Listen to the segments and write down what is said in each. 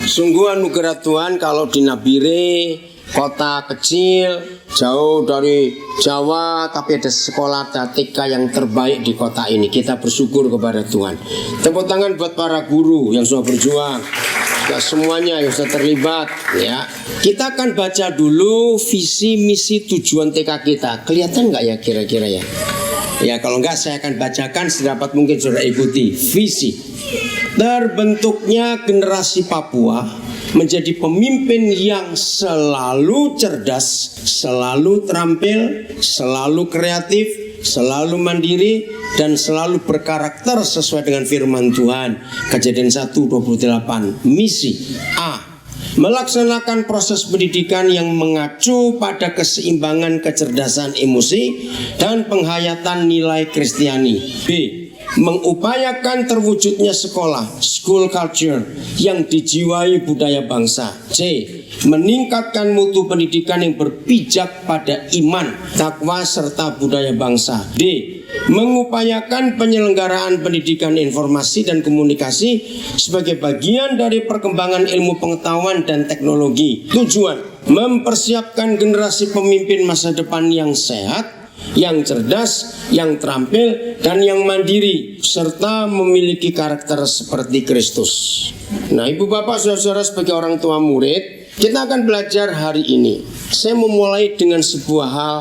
Sungguh anugerah Tuhan kalau di Nabire, kota kecil, jauh dari Jawa, tapi ada sekolah TK yang terbaik di kota ini. Kita bersyukur kepada Tuhan. Tepuk tangan buat para guru yang sudah berjuang, ya, semuanya yang sudah terlibat. Ya, kita akan baca dulu visi, misi, tujuan TK kita. Kelihatan nggak ya kira-kira ya? Ya, kalau enggak saya akan bacakan sedapat mungkin saudara ikuti. Visi: terbentuknya generasi Papua menjadi pemimpin yang selalu cerdas, selalu terampil, selalu kreatif, selalu mandiri, dan selalu berkarakter sesuai dengan firman Tuhan. Kejadian 1:28. Misi A: melaksanakan proses pendidikan yang mengacu pada keseimbangan kecerdasan emosi dan penghayatan nilai Kristiani. B: mengupayakan terwujudnya sekolah, school culture, yang dijiwai budaya bangsa. C: meningkatkan mutu pendidikan yang berpijak pada iman, takwa, serta budaya bangsa. D: mengupayakan penyelenggaraan pendidikan informasi dan komunikasi sebagai bagian dari perkembangan ilmu pengetahuan dan teknologi. Tujuan: mempersiapkan generasi pemimpin masa depan yang sehat, yang cerdas, yang terampil, dan yang mandiri, serta memiliki karakter seperti Kristus. Nah, ibu bapak saudara-saudara, sebagai orang tua murid, kita akan belajar hari ini. Saya memulai dengan sebuah hal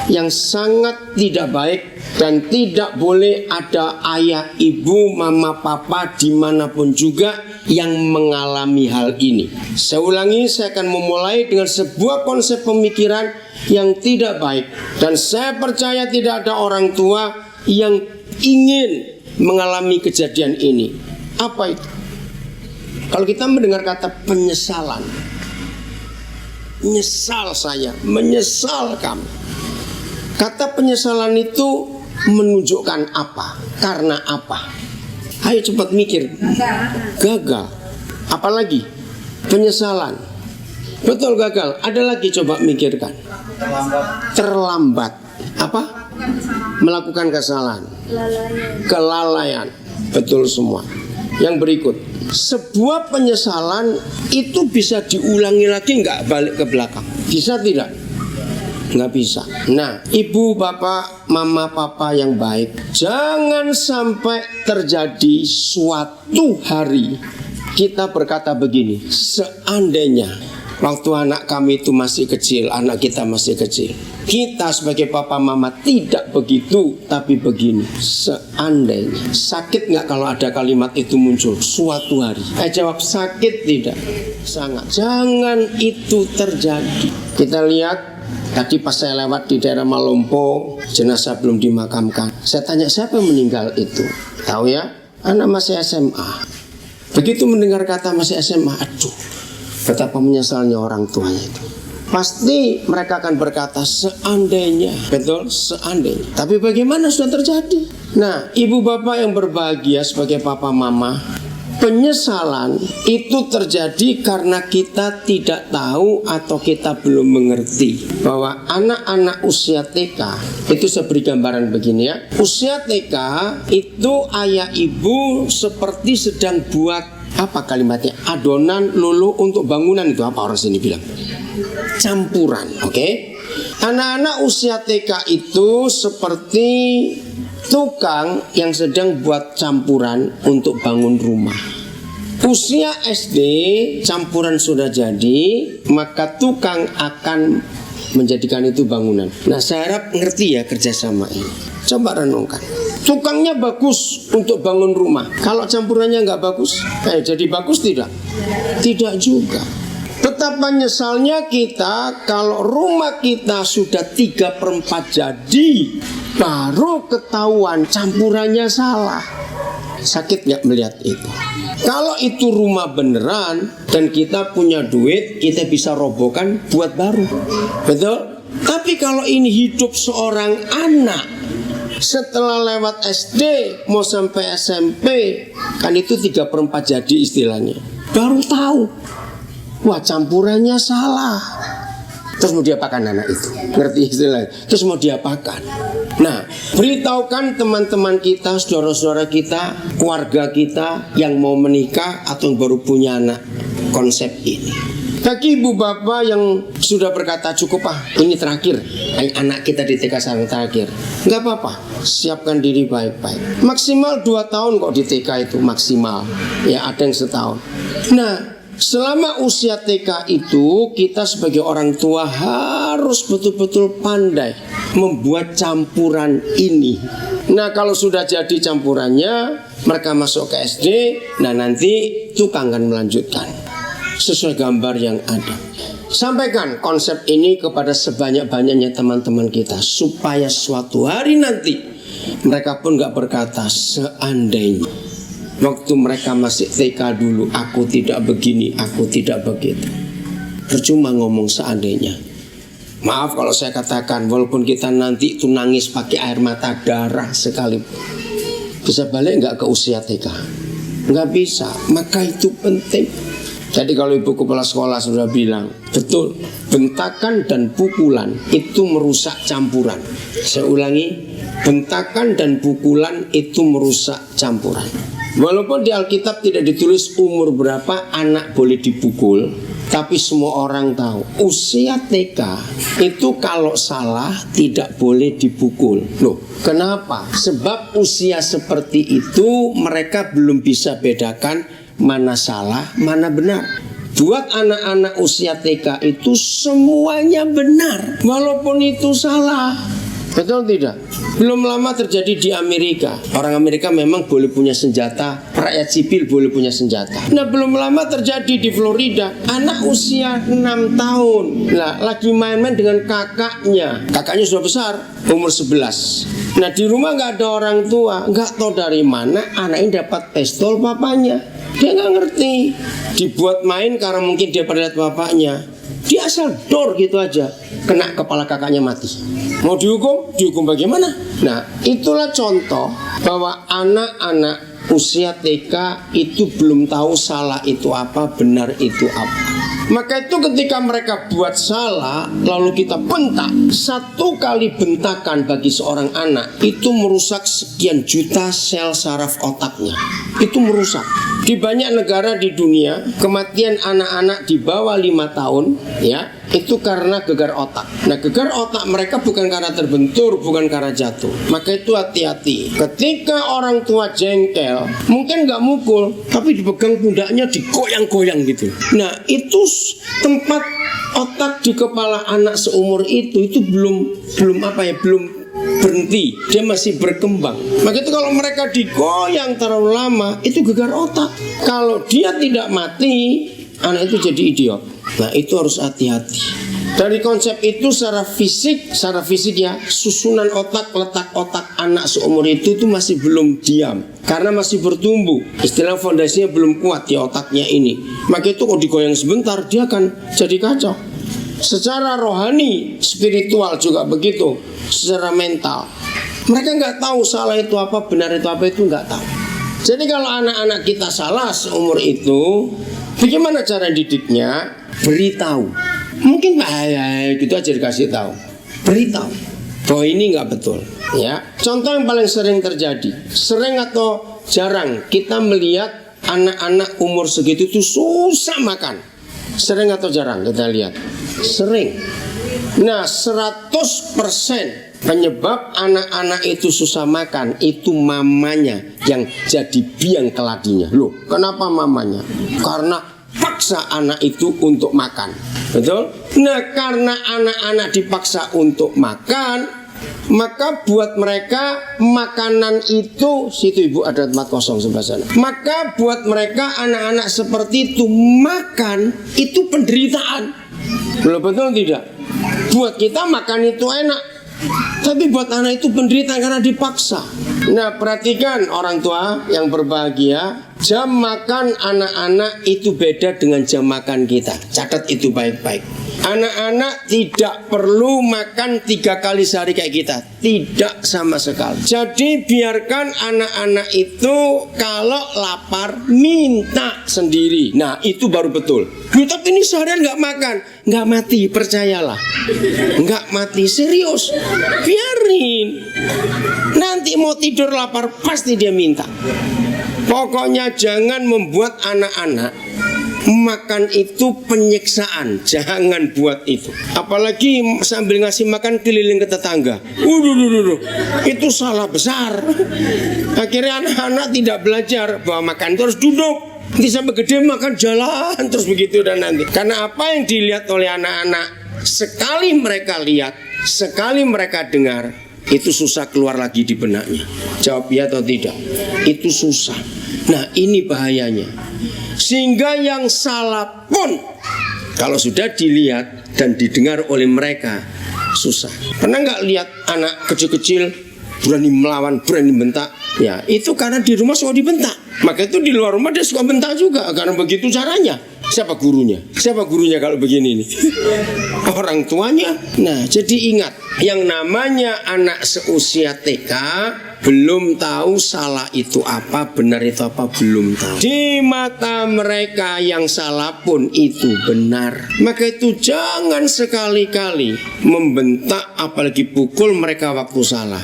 yang sangat tidak baik dan tidak boleh ada ayah, ibu, mama, papa dimanapun juga yang mengalami hal ini. Saya ulangi, saya akan memulai dengan sebuah konsep pemikiran yang tidak baik, dan saya percaya tidak ada orang tua yang ingin mengalami kejadian ini. Apa itu? Kalau kita mendengar kata penyesalan, menyesal saya, menyesal kamu. Kata penyesalan itu menunjukkan apa? Karena apa? Ayo cepat mikir. Gagal. Apalagi? Penyesalan. Betul, gagal. Ada lagi, coba mikirkan. Terlambat. Apa? Melakukan kesalahan. Kelalaian. Betul semua. Yang berikut. Sebuah penyesalan itu bisa diulangi lagi nggak balik ke belakang? Bisa tidak? Nggak bisa. Nah, ibu, bapak, mama, papa yang baik, jangan sampai terjadi suatu hari kita berkata begini, seandainya waktu anak kami itu masih kecil, anak kita masih kecil, kita sebagai papa mama tidak begitu, tapi begini. Seandainya. Sakit nggak kalau ada kalimat itu muncul suatu hari? Jawab sakit tidak? Sangat. Jangan itu terjadi. Kita lihat tadi pas saya lewat di daerah Malompo, jenazah belum dimakamkan. Saya tanya, siapa yang meninggal itu? Tahu ya? Anak masih SMA. Begitu mendengar kata masih SMA, aduh, betapa menyesalnya orang tuanya itu. Pasti mereka akan berkata seandainya. Betul, seandainya. Tapi bagaimana sudah terjadi? Nah, ibu bapak yang berbahagia sebagai papa mama, penyesalan itu terjadi karena kita tidak tahu atau kita belum mengerti bahwa anak-anak usia TK itu, saya beri gambaran begini ya. Usia TK itu ayah ibu seperti sedang buat apa kalimatnya? Adonan lulu untuk bangunan, itu apa orang sini bilang? Campuran, oke? Anak-anak usia TK itu seperti tukang yang sedang buat campuran untuk bangun rumah. Usia SD campuran sudah jadi, maka tukang akan menjadikan itu bangunan. Nah, saya harap ngerti ya kerjasama ini. Coba renungkan. Tukangnya bagus untuk bangun rumah. Kalau campurannya nggak bagus, jadi bagus tidak? Tidak juga. Betapa nyesalnya kita kalau rumah kita sudah 3/4 jadi, baru ketahuan campurannya salah. Sakit nggak melihat itu? Kalau itu rumah beneran dan kita punya duit, kita bisa robohkan buat baru. Betul? Tapi kalau ini hidup seorang anak, setelah lewat SD mau sampai SMP, kan itu 3/4 jadi istilahnya, baru tahu, wah campurannya salah. Terus mau diapakan anak itu? Ngerti istilahnya? Terus mau diapakan? Nah, beritahukan teman-teman kita, saudara-saudara kita, keluarga kita yang mau menikah atau yang baru punya anak. konsep ini. Bagi ibu bapak yang sudah berkata cukup ini terakhir, anak kita di TK sekarang terakhir, nggak apa-apa, siapkan diri baik-baik. Maksimal 2 tahun kok di TK itu maksimal, ya ada yang setahun. Nah, selama usia TK itu kita sebagai orang tua harus betul-betul pandai membuat campuran ini. Nah, kalau sudah jadi campurannya, mereka masuk ke SD, nah nanti tukang akan melanjutkan sesuai gambar yang ada. Sampaikan konsep ini kepada sebanyak-banyaknya teman-teman kita, supaya suatu hari nanti mereka pun gak berkata seandainya waktu mereka masih TK dulu aku tidak begini, aku tidak begitu. Percuma ngomong seandainya. Maaf kalau saya katakan, walaupun kita nanti itu nangis pakai air mata darah sekalipun, bisa balik gak ke usia TK? Gak bisa. Maka itu penting. Jadi kalau ibu kepala sekolah sudah bilang, betul, bentakan dan pukulan itu merusak campuran. Saya ulangi, bentakan dan pukulan itu merusak campuran. Walaupun di Alkitab tidak ditulis umur berapa anak boleh dipukul, tapi semua orang tahu usia TK itu kalau salah tidak boleh dipukul. Loh, kenapa? Sebab usia seperti itu mereka belum bisa bedakan mana salah, mana benar. Buat anak-anak usia TK itu semuanya benar, walaupun itu salah. Betul tidak? Belum lama terjadi di Amerika. Orang Amerika memang boleh punya senjata, rakyat sipil boleh punya senjata. Nah, belum lama terjadi di Florida. Anak usia 6 tahun lagi main-main dengan kakaknya. Kakaknya sudah besar, umur 11. Nah, di rumah gak ada orang tua, gak tahu dari mana anaknya dapat pistol papanya. Dia gak ngerti. Dibuat main karena mungkin dia pernah lihat bapaknya. Dia asal dor gitu aja, kena kepala kakaknya mati. Mau dihukum? Dihukum bagaimana? Nah, itulah contoh bahwa anak-anak usia TK itu belum tahu salah itu apa, benar itu apa. Maka itu ketika mereka buat salah lalu kita bentak, 1 kali bentakan bagi seorang anak itu merusak sekian juta sel saraf otaknya. Itu merusak. Di banyak negara di dunia kematian anak-anak di bawah 5 tahun ya itu karena gegar otak. Nah, gegar otak mereka bukan karena terbentur, bukan karena jatuh. Maka itu hati-hati. Ketika orang tua jengkel, mungkin gak mukul, tapi dipegang pundaknya, digoyang-goyang gitu. Nah, itu tempat otak di kepala anak seumur itu belum berhenti, dia masih berkembang. Maka itu kalau mereka digoyang terlalu lama, itu gegar otak. Kalau dia tidak mati, anak itu jadi idiot. Nah, itu harus hati-hati. Dari konsep itu secara fisik ya, susunan otak, letak otak anak seumur itu masih belum diam, karena masih bertumbuh. Istilah fondasinya belum kuat di otaknya ini. Maka itu kalau digoyang sebentar, dia akan jadi kacau. Secara rohani, spiritual juga begitu. Secara mental, mereka nggak tahu salah itu apa, benar itu apa, itu nggak tahu. Jadi kalau anak-anak kita salah seumur itu, bagaimana cara didiknya? Beritahu. Mungkin gitu aja dikasih tahu. Beritahu bahwa ini nggak betul. Ya. Contoh yang paling sering terjadi, sering atau jarang kita melihat anak-anak umur segitu itu susah makan. Sering atau jarang kita lihat? Sering. Nah, 100% penyebab anak-anak itu susah makan itu mamanya yang jadi biang keladinya. Loh, kenapa mamanya? Karena paksa anak itu untuk makan. Betul? Nah, karena anak-anak dipaksa untuk makan, maka buat mereka makanan itu, situ ibu ada tempat kosong sebelah sana. Maka buat mereka anak-anak seperti itu makan itu penderitaan. Betul tidak? Buat kita makan itu enak, tapi buat anak itu penderitaan karena dipaksa. Nah, perhatikan orang tua yang berbahagia, jam makan anak-anak itu beda dengan jam makan kita. Catat itu baik-baik. Anak-anak tidak perlu makan 3 kali sehari kayak kita. Tidak sama sekali. Jadi biarkan anak-anak itu kalau lapar minta sendiri. Nah, itu baru betul. Tapi ini seharian gak makan, gak mati, percayalah. Gak mati, serius. Biarin. Nanti mau tidur lapar pasti dia minta. Pokoknya jangan membuat anak-anak Makan itu penyiksaan, jangan buat itu. Apalagi sambil ngasih makan keliling ke tetangga. Itu salah besar. Akhirnya anak-anak tidak belajar bahwa makan itu harus duduk. Nanti sampai gede makan jalan terus begitu dan nanti. Karena apa yang dilihat oleh anak-anak, sekali mereka lihat, sekali mereka dengar, itu susah keluar lagi di benaknya. Jawab ya atau tidak? Itu susah. Nah, ini bahayanya. Sehingga yang salah pun kalau sudah dilihat dan didengar oleh mereka susah. Pernah nggak lihat anak kecil-kecil berani melawan, berani bentak? Ya, itu karena di rumah suka dibentak. Maka itu di luar rumah dia suka bentak juga, karena begitu caranya. Siapa gurunya? Siapa gurunya kalau begini nih? Orang tuanya. Nah, jadi ingat, yang namanya anak seusia TK belum tahu salah itu apa, benar itu apa, belum tahu. Di mata mereka yang salah pun itu benar. Maka itu jangan sekali-kali membentak apalagi pukul mereka waktu salah.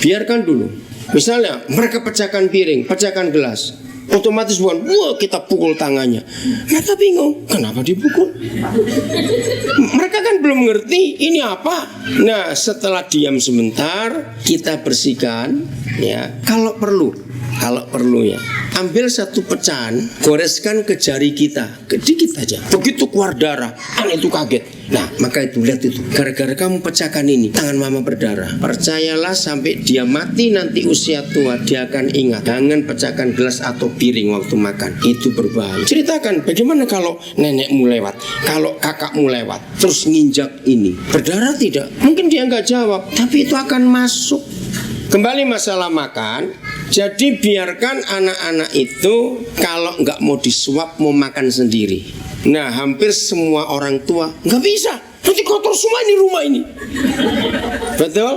Biarkan dulu. Misalnya mereka pecahkan piring, pecahkan gelas, otomatis bukan, wah kita pukul tangannya. Mereka bingung, kenapa dipukul? Mereka kan belum ngerti ini apa. Nah, setelah diam sebentar, kita bersihkan, ya. Kalau perlu ya, ambil satu pecahan, goreskan ke jari kita, dikit aja. Begitu keluar darah, anak itu kaget. Nah, maka itu lihat itu, gara-gara kamu pecahkan ini, tangan mama berdarah. Percayalah sampai dia mati nanti usia tua, dia akan ingat. Jangan pecahkan gelas atau piring waktu makan, itu berbahaya. Ceritakan bagaimana kalau nenekmu lewat, kalau kakakmu lewat, terus nginjak ini, berdarah tidak? Mungkin dia nggak jawab, tapi itu akan masuk. Kembali masalah makan. Jadi biarkan anak-anak itu kalau nggak mau disuap mau makan sendiri. Nah, hampir semua orang tua nggak bisa, nanti kotor semua ini rumah ini. Betul?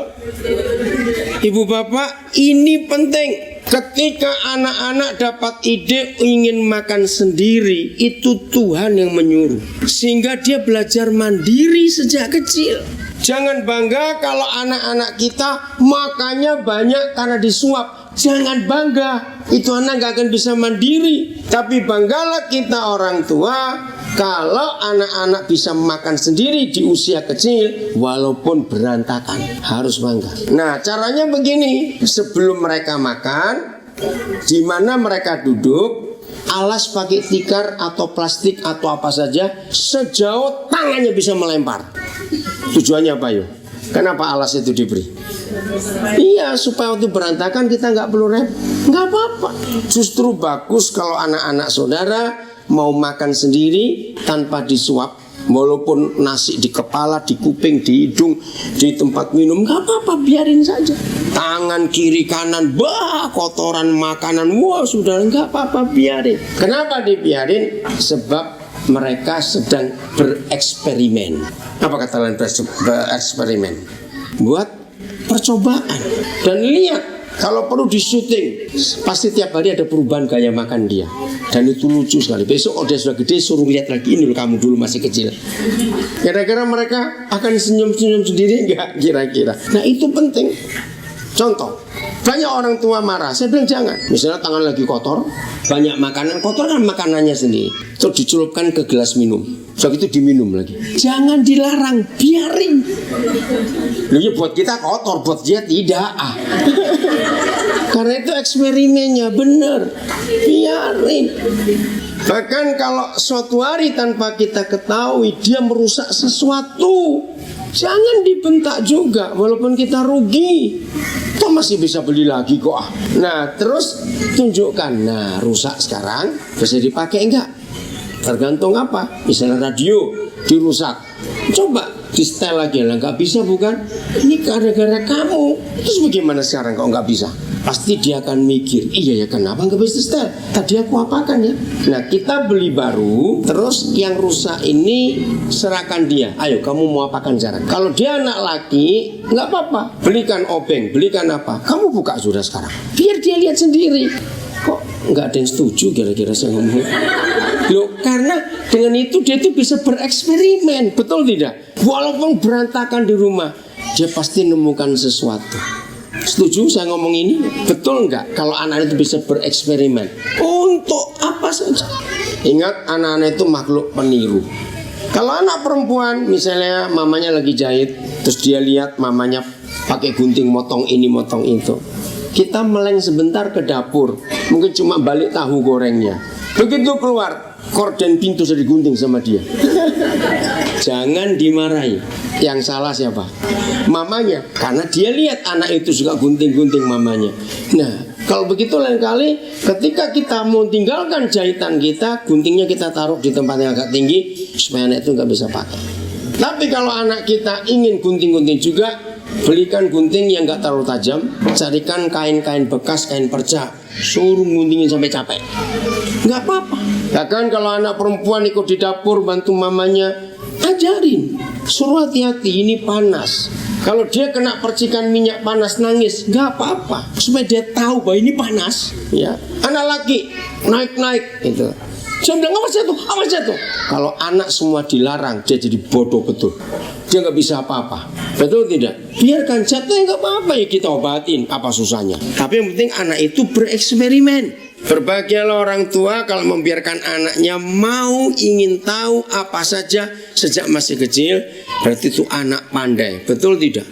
Ibu bapak, ini penting. Ketika anak-anak dapat ide ingin makan sendiri, itu Tuhan yang menyuruh, sehingga dia belajar mandiri sejak kecil. Jangan bangga kalau anak-anak kita makannya banyak karena disuap. Jangan bangga, itu anak gak akan bisa mandiri. Tapi banggalah kita orang tua kalau anak-anak bisa makan sendiri di usia kecil, walaupun berantakan. Harus bangga. Nah, caranya begini. Sebelum mereka makan, di mana mereka duduk, alas pakai tikar atau plastik atau apa saja, sejauh tangannya bisa melempar. Tujuannya apa yuk? Kenapa alas itu diberi? Iya, supaya waktu berantakan kita nggak perlu repot. Nggak apa-apa. Justru bagus kalau anak-anak saudara mau makan sendiri tanpa disuap. Walaupun nasi di kepala, di kuping, di hidung, di tempat minum, nggak apa-apa, biarin saja. Tangan kiri kanan, kotoran makanan, wah sudah nggak apa-apa, biarin. Kenapa dibiarin? Sebab mereka sedang bereksperimen. Apa kata lain bereksperimen? Buat percobaan. Dan lihat, kalau perlu di syuting, pasti tiap hari ada perubahan gaya makan dia. Dan itu lucu sekali. Besok dia sudah gede, suruh lihat lagi, ini loh kamu dulu masih kecil. Kira-kira mereka akan senyum-senyum sendiri enggak kira-kira? Nah, itu penting. Contoh, banyak orang tua marah, saya bilang jangan. Misalnya tangan lagi kotor, banyak makanan kotor kan makanannya sendiri, terus dicelupkan ke gelas minum, setelah itu diminum lagi. Jangan dilarang, biarin. Loh ya, buat kita kotor, buat dia tidak. Karena itu eksperimennya benar, biarin. Bahkan kalau suatu hari tanpa kita ketahui dia merusak sesuatu, jangan dibentak juga, walaupun kita rugi. Toh masih bisa beli lagi kok. Nah, terus tunjukkan. Nah, rusak sekarang bisa dipakai enggak? Tergantung apa. Misalnya radio dirusak, coba di setel lagi lah, nggak bisa bukan? Ini gara-gara kamu. Terus bagaimana sekarang kok nggak bisa? Pasti dia akan mikir, iya ya kenapa nggak bisa setel? Tadi aku apakan ya? Nah, kita beli baru, terus yang rusak ini serahkan dia. Ayo kamu mau apakan sekarang? Kalau dia anak laki, nggak apa-apa. Belikan obeng, belikan apa? Kamu buka sudah sekarang. Biar dia lihat sendiri. Kok nggak ada yang setuju kira-kira saya ngomong? Loh, karena dengan itu dia tuh bisa bereksperimen, betul tidak? Walaupun berantakan di rumah, dia pasti nemukan sesuatu. Setuju saya ngomong ini? Betul nggak? Kalau anak itu bisa bereksperimen untuk apa saja. Ingat, anak-anak itu makhluk peniru. Kalau anak perempuan misalnya mamanya lagi jahit, terus dia lihat mamanya pakai gunting motong ini motong itu, kita meleng sebentar ke dapur, mungkin cuma balik tahu gorengnya. Begitu keluar, korden pintu sudah digunting sama dia. Jangan dimarahi. Yang salah siapa? Mamanya, karena dia lihat anak itu suka gunting-gunting mamanya. Nah, kalau begitu lain kali ketika kita mau tinggalkan jahitan kita, guntingnya kita taruh di tempat yang agak tinggi supaya anak itu nggak bisa pakai. Tapi kalau anak kita ingin gunting-gunting juga, belikan gunting yang nggak terlalu tajam, carikan kain-kain bekas, kain perca, suruh guntingin sampai capek. Nggak apa-apa. Bahkan kalau anak perempuan ikut di dapur bantu mamanya, ajarin, suruh hati-hati ini panas. Kalau dia kena percikan minyak panas nangis, nggak apa-apa, supaya dia tahu bahwa ini panas. Ya, anak laki naik-naik itu. Saya bilang awas jatuh, awas jatuh. Kalau anak semua dilarang, dia jadi bodoh betul. Dia nggak bisa apa-apa. Betul tidak? Biarkan jatuh, nggak apa-apa ya, kita obatin. Apa susahnya? Tapi yang penting anak itu bereksperimen. Berbahagialah orang tua kalau membiarkan anaknya mau ingin tahu apa saja sejak masih kecil. Berarti itu anak pandai. Betul tidak?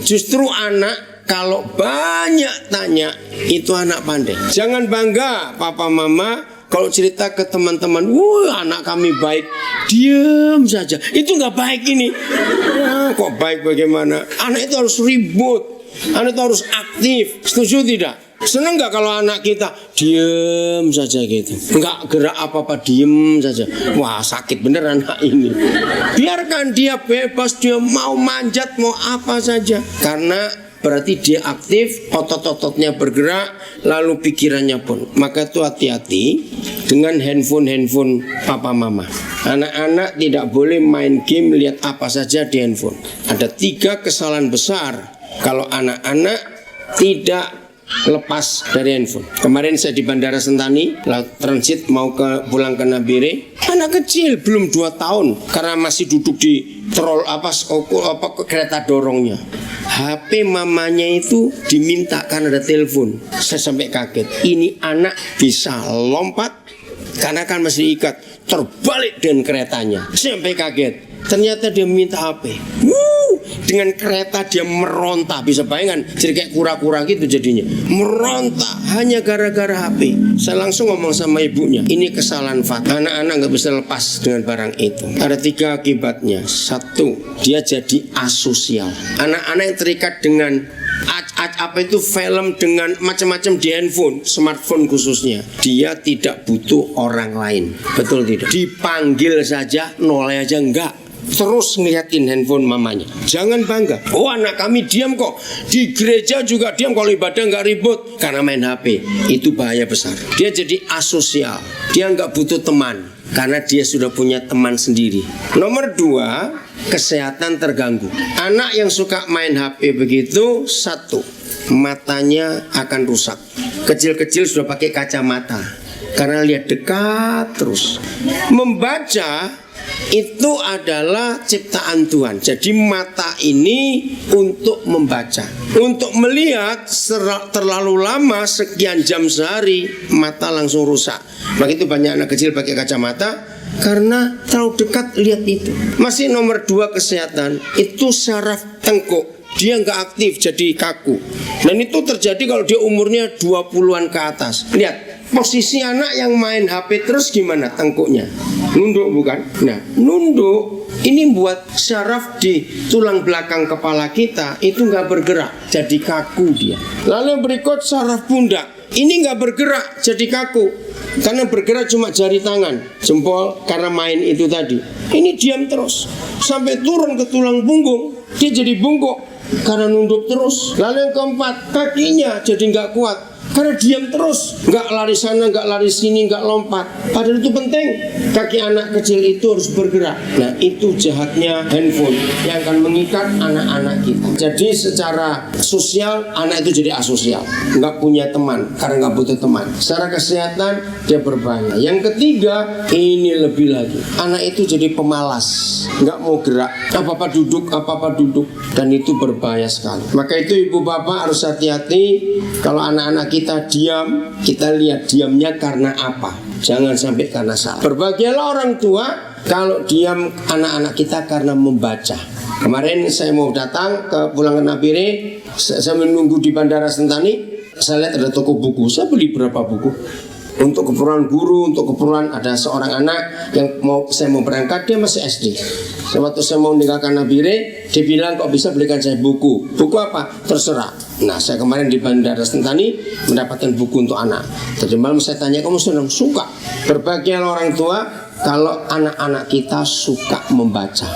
Justru anak kalau banyak tanya, itu anak pandai. Jangan bangga papa mama kalau cerita ke teman-teman, wah anak kami baik, diam saja. Itu nggak baik ini. Nah, kok baik bagaimana? Anak itu harus ribut, anak itu harus aktif. Setuju tidak? Senang nggak kalau anak kita diam saja gitu, nggak gerak apa-apa, diam saja? Wah sakit bener anak ini. Biarkan dia bebas, dia mau manjat, mau apa saja. Karena berarti dia aktif, otot-ototnya bergerak, lalu pikirannya pun. Maka itu hati-hati dengan handphone papa mama. Anak-anak tidak boleh main game, lihat apa saja di handphone. Ada 3 kesalahan besar kalau anak-anak tidak lepas dari handphone. Kemarin saya di Bandara Sentani, lalu transit mau pulang ke Nabire. Anak kecil belum 2 tahun karena masih duduk di kereta dorongnya. HP mamanya itu diminta karena ada telepon. Saya sampai kaget. Ini anak bisa lompat karena kan masih ikat, terbalik dengan keretanya. Sampai kaget. Ternyata dia minta HP. Dengan kereta dia meronta, bisa bayangkan, jadi kayak kura-kura gitu jadinya. Meronta hanya gara-gara HP. Saya langsung ngomong sama ibunya, ini kesalahan fatal. Anak-anak nggak bisa lepas dengan barang itu. Ada 3 akibatnya. 1, dia jadi asosial. Anak-anak yang terikat dengan film dengan macam-macam di handphone, smartphone khususnya, dia tidak butuh orang lain. Betul tidak? Dipanggil saja noleh aja enggak, terus ngeliatin handphone mamanya. Jangan bangga, oh anak kami diam kok, di gereja juga diam, kalau ibadah nggak ribut. Karena main HP. Itu bahaya besar. Dia jadi asosial, dia nggak butuh teman karena dia sudah punya teman sendiri. Nomor 2, kesehatan terganggu. Anak yang suka main HP begitu, 1, matanya akan rusak. Kecil-kecil sudah pakai kacamata karena lihat dekat terus. Membaca itu adalah ciptaan Tuhan. Jadi mata ini untuk membaca, untuk melihat terlalu lama, sekian jam sehari, mata langsung rusak. Begitu banyak anak kecil pakai kacamata karena terlalu dekat lihat itu. Masih nomor 2 kesehatan, itu saraf tengkuk. Dia nggak aktif, jadi kaku. Dan itu terjadi kalau dia umurnya 20-an ke atas. Lihat posisi anak yang main HP terus gimana tengkuknya? Nunduk bukan? Nah, nunduk ini buat saraf di tulang belakang kepala kita itu nggak bergerak, jadi kaku dia. Lalu yang berikut saraf pundak, ini nggak bergerak, jadi kaku. Karena bergerak cuma jari tangan, jempol, karena main itu tadi. Ini diam terus sampai turun ke tulang punggung, dia jadi bungkuk karena nunduk terus. Lalu yang keempat, kakinya jadi nggak kuat karena diam terus, nggak lari sana, nggak lari sini, nggak lompat. Padahal itu penting. Kaki anak kecil itu harus bergerak. Nah, itu jahatnya handphone yang akan mengikat anak-anak kita. Jadi secara sosial anak itu jadi asosial, nggak punya teman karena nggak butuh teman. Secara kesehatan dia berbahaya. Yang ketiga, ini lebih lagi, anak itu jadi pemalas, nggak mau gerak, apa-apa duduk, dan itu berbahaya sekali. Maka itu ibu bapak harus hati-hati kalau anak-anak kita diam, kita lihat diamnya karena apa. Jangan sampai karena salah. Berbahagialah orang tua kalau diam anak-anak kita karena membaca. Kemarin saya mau datang ke Pulangan Nabire, saya menunggu di Bandara Sentani. Saya lihat ada toko buku, saya beli berapa buku untuk keperluan guru, untuk keperluan ada seorang anak yang saya mau berangkat, dia masih SD. Waktu saya mau meninggalkan Nabire, dia bilang kok bisa belikan saya buku. Buku apa? Terserah. Nah, saya kemarin di Bandara Sentani mendapatkan buku untuk anak. Tadi malam saya tanya, kamu sedang suka? Berbahagialah orang tua kalau anak-anak kita suka membaca.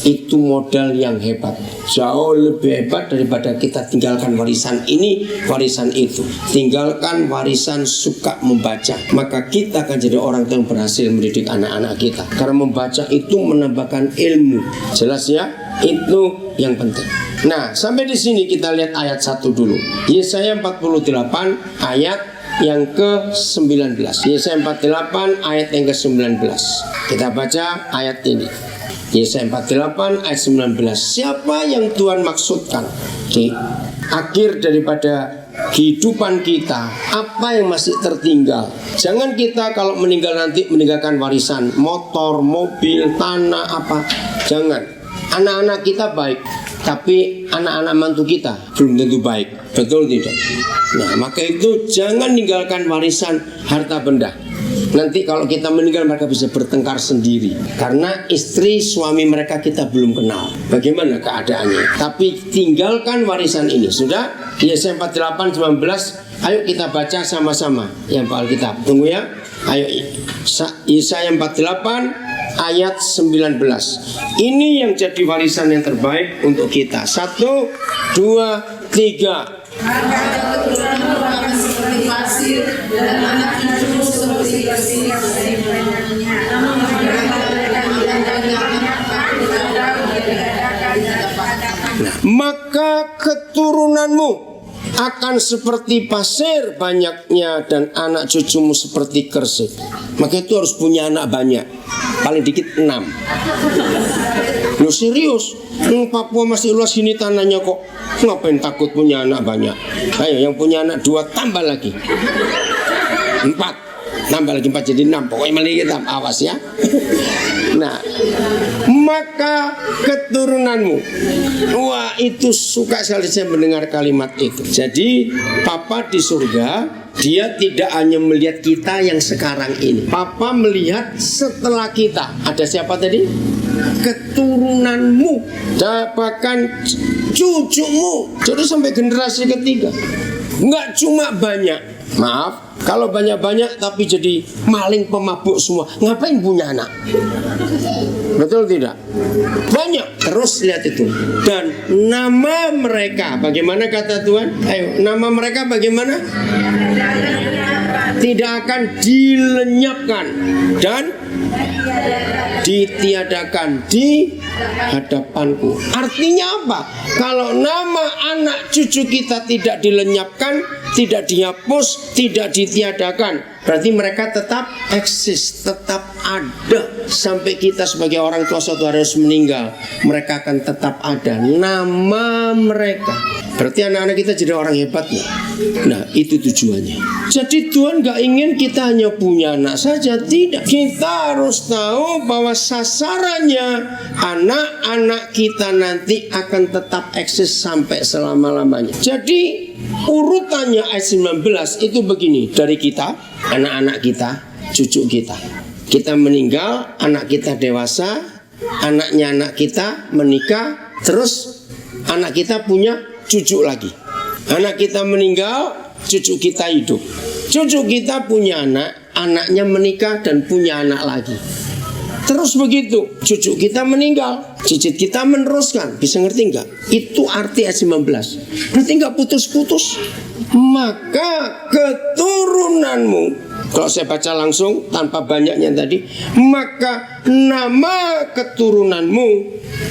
Itu modal yang hebat, jauh lebih hebat daripada kita tinggalkan warisan ini, warisan itu. Tinggalkan warisan suka membaca, maka kita akan jadi orang yang berhasil mendidik anak-anak kita. Karena membaca itu menambahkan ilmu. Jelas ya? Itu yang penting. Nah, sampai di sini kita lihat ayat 1 dulu. Yesaya 48 ayat yang ke-19. Yesaya 48 ayat yang ke-19. Kita baca ayat ini. Yesaya 48 ayat 19. Siapa yang Tuhan maksudkan di akhir daripada kehidupan kita, apa yang masih tertinggal? Jangan kita kalau meninggal nanti meninggalkan warisan motor, mobil, tanah apa. Jangan. Anak-anak kita baik, tapi anak-anak mantu kita belum tentu baik. Betul tidak? Nah, maka itu jangan ninggalkan warisan harta benda. Nanti kalau kita meninggal mereka bisa bertengkar sendiri karena istri suami mereka kita belum kenal bagaimana keadaannya. Tapi tinggalkan warisan ini. Sudah? Yesaya 48 19. Ayo kita baca sama-sama yang Pak Alkitab. Tunggu ya. Ayo Yesaya 48 ayat 19. Ini yang jadi warisan yang terbaik untuk kita. 1 2 3. Maka keturunanmu akan seperti pasir dan anak cucumu seperti pasir dari banyaknya. Nah, maka keturunanmu akan seperti pasir banyaknya dan anak cucumu seperti kersik. Maka itu harus punya anak banyak, paling dikit 6. Loh serius? Papua masih luas gini tanahnya kok, ngapain takut punya anak banyak? Ayo yang punya anak 2 tambah lagi 4, tambah lagi 4 jadi 6. Pokoknya malah kita awas ya. Nah, maka keturunanmu. Wah, itu suka sekali saya mendengar kalimat itu. Jadi Papa di surga, dia tidak hanya melihat kita yang sekarang ini. Papa melihat setelah kita. Ada siapa tadi? Keturunanmu, bahkan cucumu. Jadi sampai generasi ketiga. Nggak cuma banyak. Maaf, kalau banyak-banyak tapi jadi maling pemabuk semua. Ngapain punya anak? Betul tidak? Banyak. Terus lihat itu. Dan nama mereka, bagaimana kata Tuhan? Ayo, nama mereka bagaimana? Tidak akan dilenyapkan dan ditiadakan di hadapanku. Artinya apa? Kalau nama anak cucu kita tidak dilenyapkan, tidak dihapus, tidak ditiadakan, berarti mereka tetap eksis, tetap ada. Sampai kita sebagai orang tua suatu hari harus meninggal, mereka akan tetap ada. Nama mereka. Berarti anak-anak kita jadi orang hebatnya. Nah, itu tujuannya. Jadi Tuhan gak ingin kita hanya punya anak saja. Tidak. Kita harus tahu bahwa sasarannya anak-anak kita nanti akan tetap eksis sampai selama-lamanya. Jadi urutannya ayat 19 itu begini. Dari kita, anak-anak kita, cucu kita. Kita meninggal, anak kita dewasa, anaknya anak kita menikah, terus anak kita punya cucu lagi. Anak kita meninggal, cucu kita hidup. Cucu kita punya anak, anaknya menikah dan punya anak lagi. Terus begitu, cucu kita meninggal, cicit kita meneruskan. Bisa ngerti nggak? Itu arti ayat 19. Berarti nggak putus-putus. Maka keturunanmu, kalau saya baca langsung tanpa banyaknya tadi, maka nama keturunanmu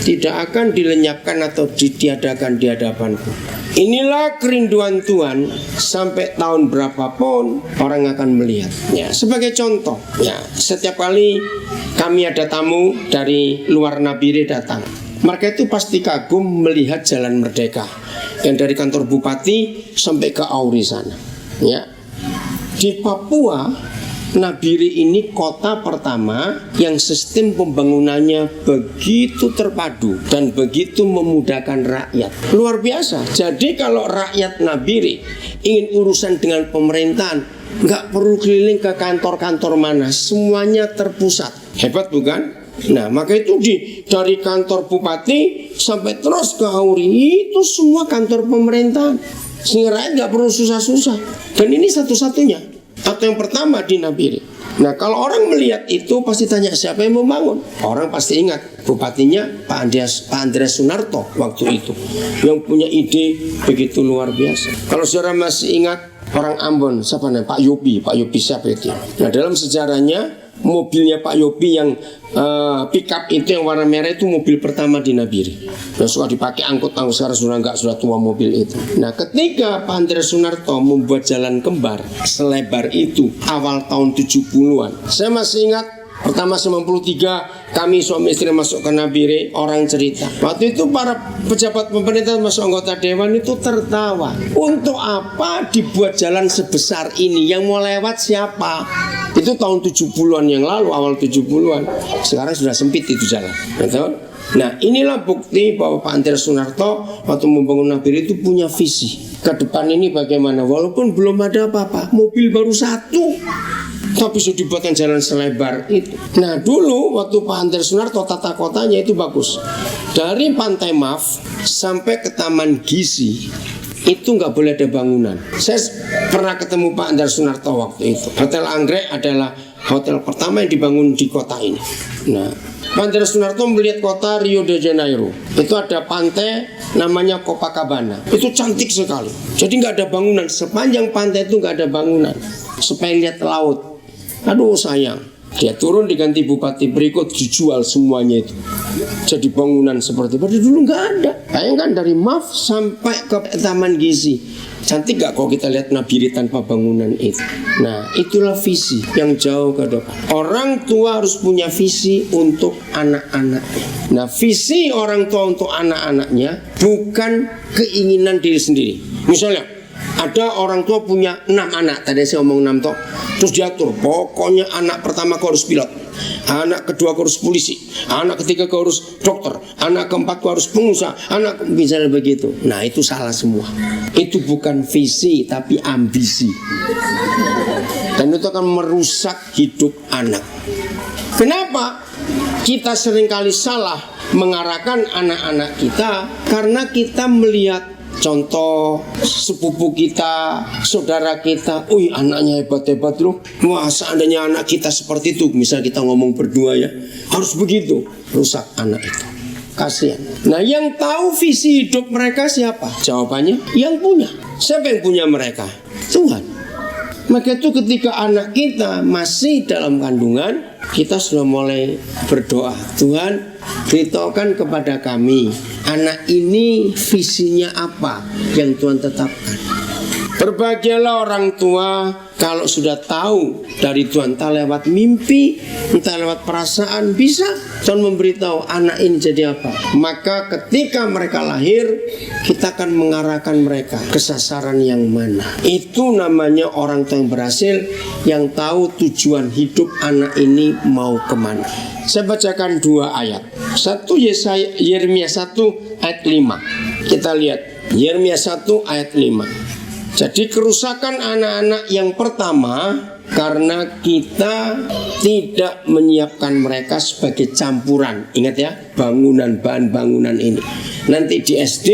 tidak akan dilenyapkan atau ditiadakan di hadapanku. Inilah kerinduan Tuhan, sampai tahun berapapun orang akan melihatnya. Sebagai contoh, ya, setiap kali kami ada tamu dari luar Nabire datang, mereka itu pasti kagum melihat Jalan Merdeka yang dari kantor bupati sampai ke Auri sana. Ya, di Papua Nabire ini kota pertama yang sistem pembangunannya begitu terpadu dan begitu memudahkan rakyat. Luar biasa. Jadi kalau rakyat Nabire ingin urusan dengan pemerintahan, nggak perlu keliling ke kantor-kantor mana, semuanya terpusat. Hebat bukan? Nah, maka itu dari kantor bupati sampai terus ke Hauri itu semua kantor pemerintahan, sehingga rakyat nggak perlu susah-susah. Dan ini satu-satunya atau yang pertama di Nabire. Nah, kalau orang melihat itu pasti tanya siapa yang membangun. Orang pasti ingat bupatinya Pak Andreas Sunarto waktu itu, yang punya ide begitu luar biasa. Kalau saudara masih ingat orang Ambon, siapa namanya? Pak Yopi siapa itu? Nah, dalam sejarahnya mobilnya Pak Yopi yang pickup itu yang warna merah itu mobil pertama di Nabire. Dan suka dipakai angkut-angkut, sekarang sudah tua mobil itu. Nah, ketika Pak Andreas Sunarto membuat jalan kembar selebar itu awal tahun 70-an, saya masih ingat pertama 93 kami suami istri masuk ke Nabire, orang cerita waktu itu para pejabat pemerintah masuk anggota dewan itu tertawa. Untuk apa dibuat jalan sebesar ini? Yang mau lewat siapa? Itu tahun 70-an yang lalu, awal 70-an. Sekarang sudah sempit itu jalan, betul? Nah, inilah bukti bahwa Pak Andreas Sunarto waktu membangun Nabire itu punya visi ke depan ini bagaimana. Walaupun belum ada apa-apa, mobil baru satu, tapi sudah dibuatkan jalan selebar itu. Nah, dulu waktu Pak Andreas Sunarto tata kotanya itu bagus. Dari Pantai Maf sampai ke Taman Gizi itu nggak boleh ada bangunan. Saya pernah ketemu Pak Andreas Sunarto waktu itu. Hotel Anggrek adalah hotel pertama yang dibangun di kota ini. Nah, Pak Andreas Sunarto melihat kota Rio de Janeiro. Itu ada pantai namanya Copacabana. Itu cantik sekali. Jadi nggak ada bangunan. Sepanjang pantai itu nggak ada bangunan. Supaya lihat laut. Aduh sayang. Dia turun diganti bupati berikut, dijual semuanya itu. Jadi bangunan seperti itu dulu nggak ada. Bayangkan dari Maf sampai ke Taman Gizi. Cantik gak kalau kita lihat Nabire tanpa bangunan itu? Nah, itulah visi yang jauh ke depan. Orang tua harus punya visi untuk anak-anaknya. Nah, visi orang tua untuk anak-anaknya bukan keinginan diri sendiri. Misalnya ada orang tua punya 6 anak, tadi saya ngomong 6 toh. Terus diatur, pokoknya anak pertama kau harus pilot, anak kedua kau harus polisi, anak ketiga kau harus dokter, anak keempat kau harus pengusaha, anak misalnya begitu. Nah, itu salah semua. Itu bukan visi tapi ambisi. Dan itu akan merusak hidup anak. Kenapa? Kita seringkali salah mengarahkan anak-anak kita karena kita melihat contoh sepupu kita, saudara kita, anaknya hebat-hebat loh. Wah, seandainya anak kita seperti itu, misal kita ngomong berdua ya, harus begitu. Rusak anak itu, kasihan. Nah, yang tahu visi hidup mereka siapa? Jawabannya, yang punya. Siapa yang punya mereka? Tuhan. Maka itu ketika anak kita masih dalam kandungan, kita sudah mulai berdoa, Tuhan, beritahukan kepada kami anak ini visinya apa yang Tuhan tetapkan. Berbahagialah orang tua kalau sudah tahu dari Tuhan, entah lewat mimpi, entah lewat perasaan, bisa Tuhan memberitahu anak ini jadi apa. Maka ketika mereka lahir, kita akan mengarahkan mereka ke sasaran yang mana. Itu namanya orang tua yang berhasil, yang tahu tujuan hidup anak ini mau kemana. Saya bacakan 2 ayat. Satu Yeremia 1 ayat 5. Kita lihat Yeremia 1 ayat 5. Jadi kerusakan anak-anak yang pertama karena kita tidak menyiapkan mereka sebagai campuran. Ingat ya, bahan bangunan ini. Nanti di SD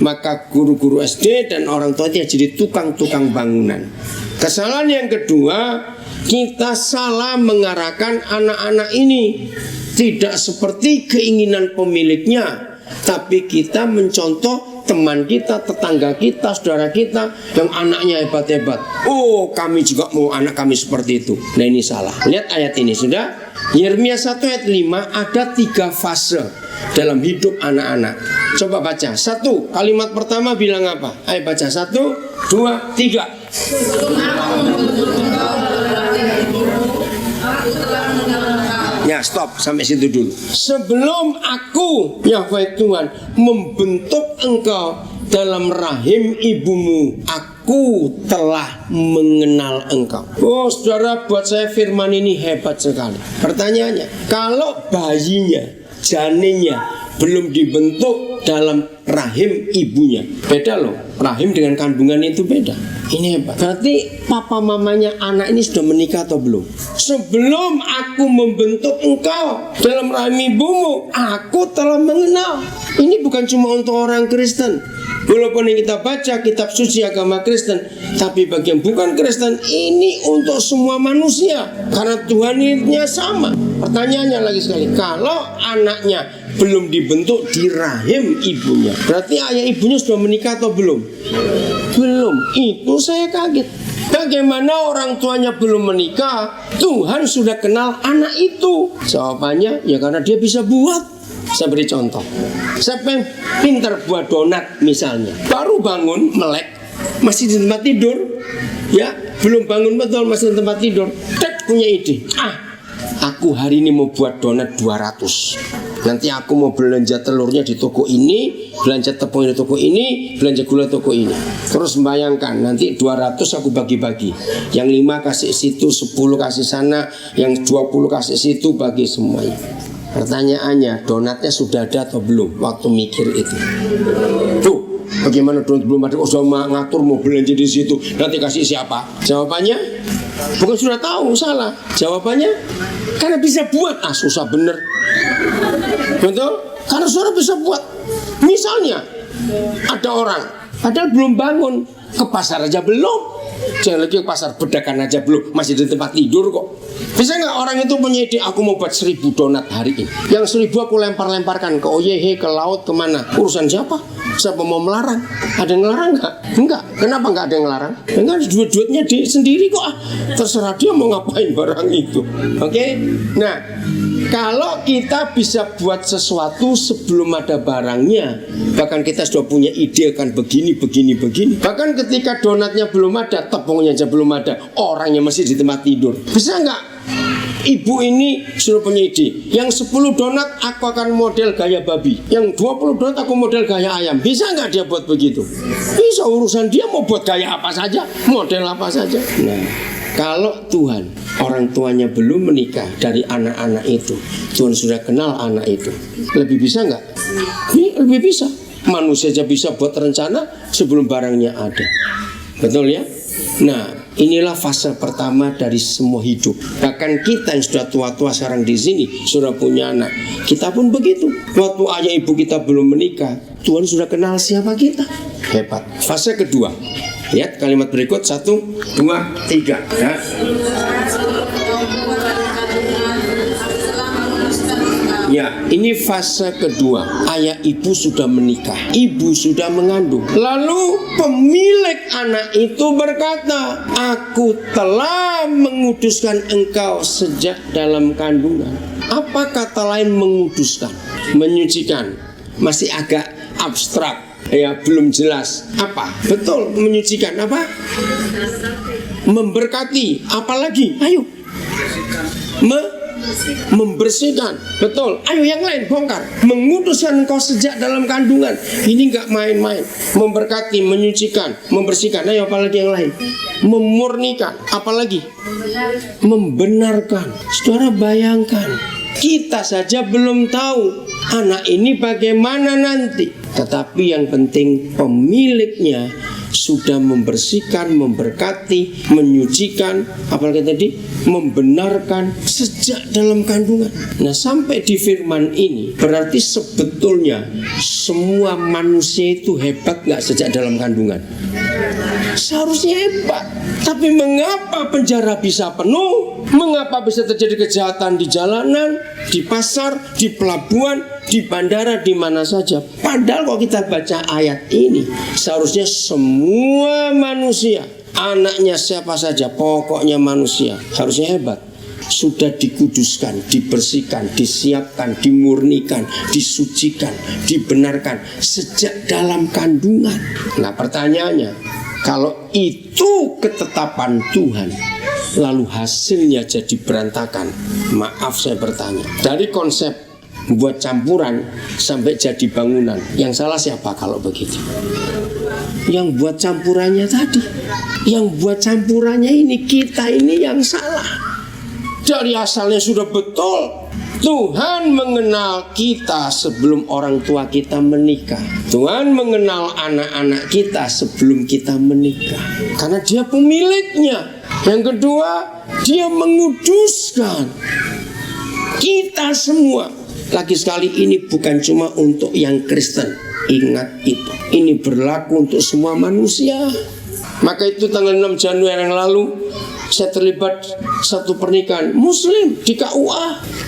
maka guru-guru SD dan orang tua dia jadi tukang-tukang bangunan. Kesalahan yang kedua, kita salah mengarahkan anak-anak ini. Tidak seperti keinginan pemiliknya, tapi kita mencontoh teman kita, tetangga kita, saudara kita yang anaknya hebat-hebat. Oh, kami juga mau anak kami seperti itu. Nah, ini salah. Lihat ayat ini sudah. Yeremia 1 ayat 5 ada 3 fase dalam hidup anak-anak. Coba baca. 1, kalimat pertama bilang apa? Ayo baca. 1, 2, 3. Ya, stop sampai situ dulu. Sebelum aku, Yahweh Tuhan, membentuk engkau dalam rahim ibumu, aku aku telah mengenal engkau. Oh saudara, buat saya firman ini hebat sekali. Pertanyaannya, kalau bayinya, janinnya belum dibentuk dalam rahim ibunya, beda loh, rahim dengan kandungan itu beda. Ini hebat. Berarti papa mamanya anak ini sudah menikah atau belum? Sebelum aku membentuk engkau dalam rahim ibumu, aku telah mengenal. Ini bukan cuma untuk orang Kristen. Walaupun yang kita baca kitab suci agama Kristen, tapi bagi yang bukan Kristen, ini untuk semua manusia. Karena Tuhannya sama. Pertanyaannya lagi sekali, kalau anaknya belum dibentuk di rahim ibunya, berarti ayah ibunya sudah menikah atau belum? Belum. Itu saya kaget. Bagaimana orang tuanya belum menikah, Tuhan sudah kenal anak itu? Jawabannya, ya karena dia bisa buat. Saya beri contoh. Siapa yang pintar buat donat misalnya, baru bangun melek, masih di tempat tidur, ya belum bangun betul, masih di tempat tidur, punya ide, aku hari ini mau buat donat 200. Nanti aku mau belanja telurnya di toko ini, belanja tepungnya di toko ini, belanja gula toko ini. Terus bayangkan nanti 200 aku bagi-bagi. Yang 5 kasih situ, 10 kasih sana, yang 20 kasih situ, bagi semuanya. Pertanyaannya, donatnya sudah ada atau belum waktu mikir itu? Tuh, bagaimana donat belum ada? Sudah ngatur mau belanja di situ, nanti kasih siapa? Jawabannya, bukan sudah tahu, salah. Jawabannya, karena bisa buat. Susah bener. Betul? Karena saudara bisa buat. Misalnya, ada orang, padahal belum bangun, ke pasar aja belum. Jangan lagi ke pasar, bedakan aja belum, masih di tempat tidur kok. Bisa nggak orang itu punya ide, aku mau buat 1000 donat hari ini. Yang 1000 aku lempar-lemparkan ke OYH, ke laut, kemana? Urusan siapa? Siapa mau melarang? Ada yang ngelarang nggak? Enggak. Kenapa nggak ada yang ngelarang? Enggak, duit-duitnya sendiri kok. Terserah dia mau ngapain barang itu. Oke? Nah, kalau kita bisa buat sesuatu sebelum ada barangnya, bahkan kita sudah punya ide akan begini. Bahkan ketika donatnya belum ada, tepungnya aja belum ada, orangnya masih di tempat tidur. Bisa nggak? Ibu ini sudah punya ide, yang 10 donat aku akan model gaya babi, yang 20 donat aku model gaya ayam. Bisa nggak dia buat begitu? Bisa, urusan dia mau buat gaya apa saja, model apa saja. Nah, kalau Tuhan, orang tuanya belum menikah dari anak-anak itu, Tuhan sudah kenal anak itu, lebih bisa nggak? Lebih bisa. Manusia aja bisa buat rencana sebelum barangnya ada. Betul ya? Nah, inilah fase pertama dari semua hidup. Bahkan kita yang sudah tua-tua sekarang di sini sudah punya anak, kita pun begitu. Waktu ayah ibu kita belum menikah, Tuhan sudah kenal siapa kita. Hebat. Fase kedua. Lihat kalimat berikut, 1, 2, 3. Ya. Ya, ini fase kedua. Ayah ibu sudah menikah, ibu sudah mengandung. Lalu pemilik anak itu berkata, aku telah menguduskan engkau sejak dalam kandungan. Apa kata lain menguduskan? Menyucikan. Masih agak abstrak, ya belum jelas. Apa? Betul, menyucikan apa? Memberkati. Apalagi? Ayo. Membersihkan, betul. Ayo yang lain bongkar. Menguduskan engkau sejak dalam kandungan. Ini nggak main-main. Memberkati, menyucikan, membersihkan. Ayo apalagi yang lain? Memurnikan, apalagi? Membenarkan. Saudara bayangkan, kita saja belum tahu anak ini bagaimana nanti, tetapi yang penting pemiliknya sudah membersihkan, memberkati, menyucikan, apalagi tadi, membenarkan sejak dalam kandungan. Nah, sampai di firman ini berarti sebetulnya semua manusia itu hebat nggak sejak dalam kandungan? Seharusnya hebat. Tapi mengapa penjara bisa penuh? Mengapa bisa terjadi kejahatan di jalanan, di pasar, di pelabuhan, di bandara, di mana saja? Padahal kalau kita baca ayat ini, seharusnya semua manusia, anaknya siapa saja, pokoknya manusia, harusnya hebat. Sudah dikuduskan, dibersihkan, disiapkan, dimurnikan, disucikan, dibenarkan sejak dalam kandungan. Nah pertanyaannya, kalau itu ketetapan Tuhan, lalu hasilnya jadi berantakan. Maaf saya bertanya, dari konsep buat campuran sampai jadi bangunan. Yang salah siapa kalau begitu? Yang buat campurannya tadi. Yang buat campurannya ini, kita ini yang salah. Dari asalnya sudah betul. Tuhan mengenal kita sebelum orang tua kita menikah. Tuhan mengenal anak-anak kita sebelum kita menikah. Karena Dia pemiliknya. Yang kedua, Dia menguduskan kita semua. Lagi sekali, ini bukan cuma untuk yang Kristen. Ingat itu. Ini berlaku untuk semua manusia. Maka itu tanggal 6 Januari yang lalu saya terlibat satu pernikahan Muslim di KUA.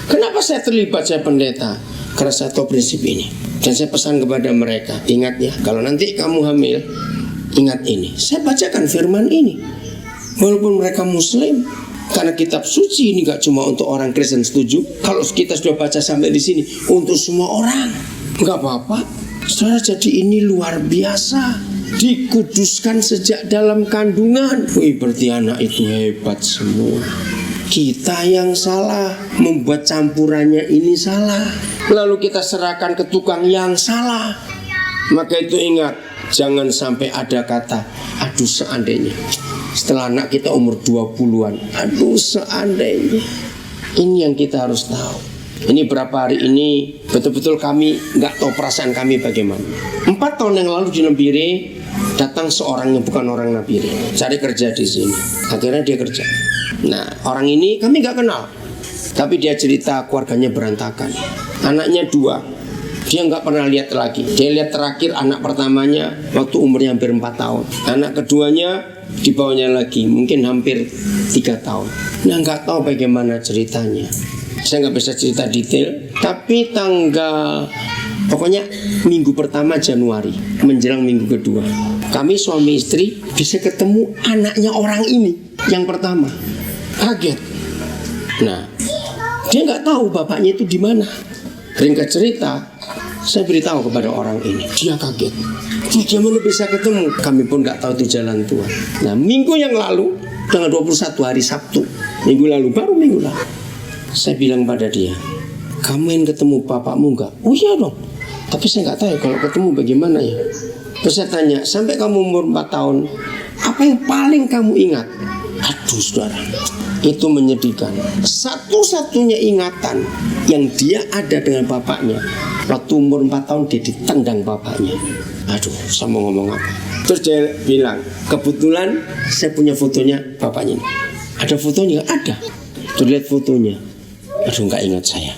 Kenapa saya terlibat, saya pendeta? Karena saya tahu prinsip ini. Dan saya pesan kepada mereka, ingat ya, kalau nanti kamu hamil, ingat ini. Saya bacakan firman ini. Walaupun mereka Muslim, karena kitab suci ini gak cuma untuk orang Kristen, setuju? Kalau kita sudah baca sampai di sini, untuk semua orang, gak apa-apa. Saudara, jadi ini luar biasa. Dikuduskan sejak dalam kandungan. Wih, berarti anak itu hebat semua. Kita yang salah, membuat campurannya ini salah. Lalu kita serahkan ke tukang yang salah. Maka itu ingat, jangan sampai ada kata, aduh seandainya. Setelah anak kita umur 20-an, aduh seandainya. Ini yang kita harus tahu. Ini berapa hari ini betul-betul kami gak tahu perasaan kami bagaimana. 4 tahun yang lalu di Nabire datang seorang yang bukan orang Nabire, cari kerja di sini. Akhirnya dia kerja. Nah, orang ini kami gak kenal, tapi dia cerita keluarganya berantakan. Anaknya 2, dia gak pernah lihat lagi. Dia lihat terakhir anak pertamanya waktu umurnya hampir 4 tahun. Anak keduanya di bawahnya lagi, mungkin hampir 3 tahun. Nah, gak tahu bagaimana ceritanya. Saya gak bisa cerita detail, tapi pokoknya minggu pertama Januari menjelang minggu kedua, kami suami istri bisa ketemu anaknya orang ini yang pertama. Kaget. Nah, dia nggak tahu bapaknya itu di mana. Ringkat cerita, saya beritahu kepada orang ini. Dia kaget. Dia mana bisa ketemu? Kami pun nggak tahu itu jalan Tuhan. Nah, minggu yang lalu, tanggal 21 hari Sabtu, baru minggu lalu, saya bilang pada dia, kamu ingin ketemu bapakmu nggak? Oh iya dong. Tapi saya nggak tahu kalau ketemu bagaimana ya. Terus saya tanya, sampai kamu umur 4 tahun, apa yang paling kamu ingat? Aduh saudara, itu menyedihkan. Satu-satunya ingatan yang dia ada dengan bapaknya, waktu umur 4 tahun dia ditendang bapaknya. Aduh, saya mau ngomong apa? Terus dia bilang, kebetulan saya punya fotonya bapaknya. Ada fotonya? Ada. Tuh lihat fotonya. Aduh, nggak ingat saya.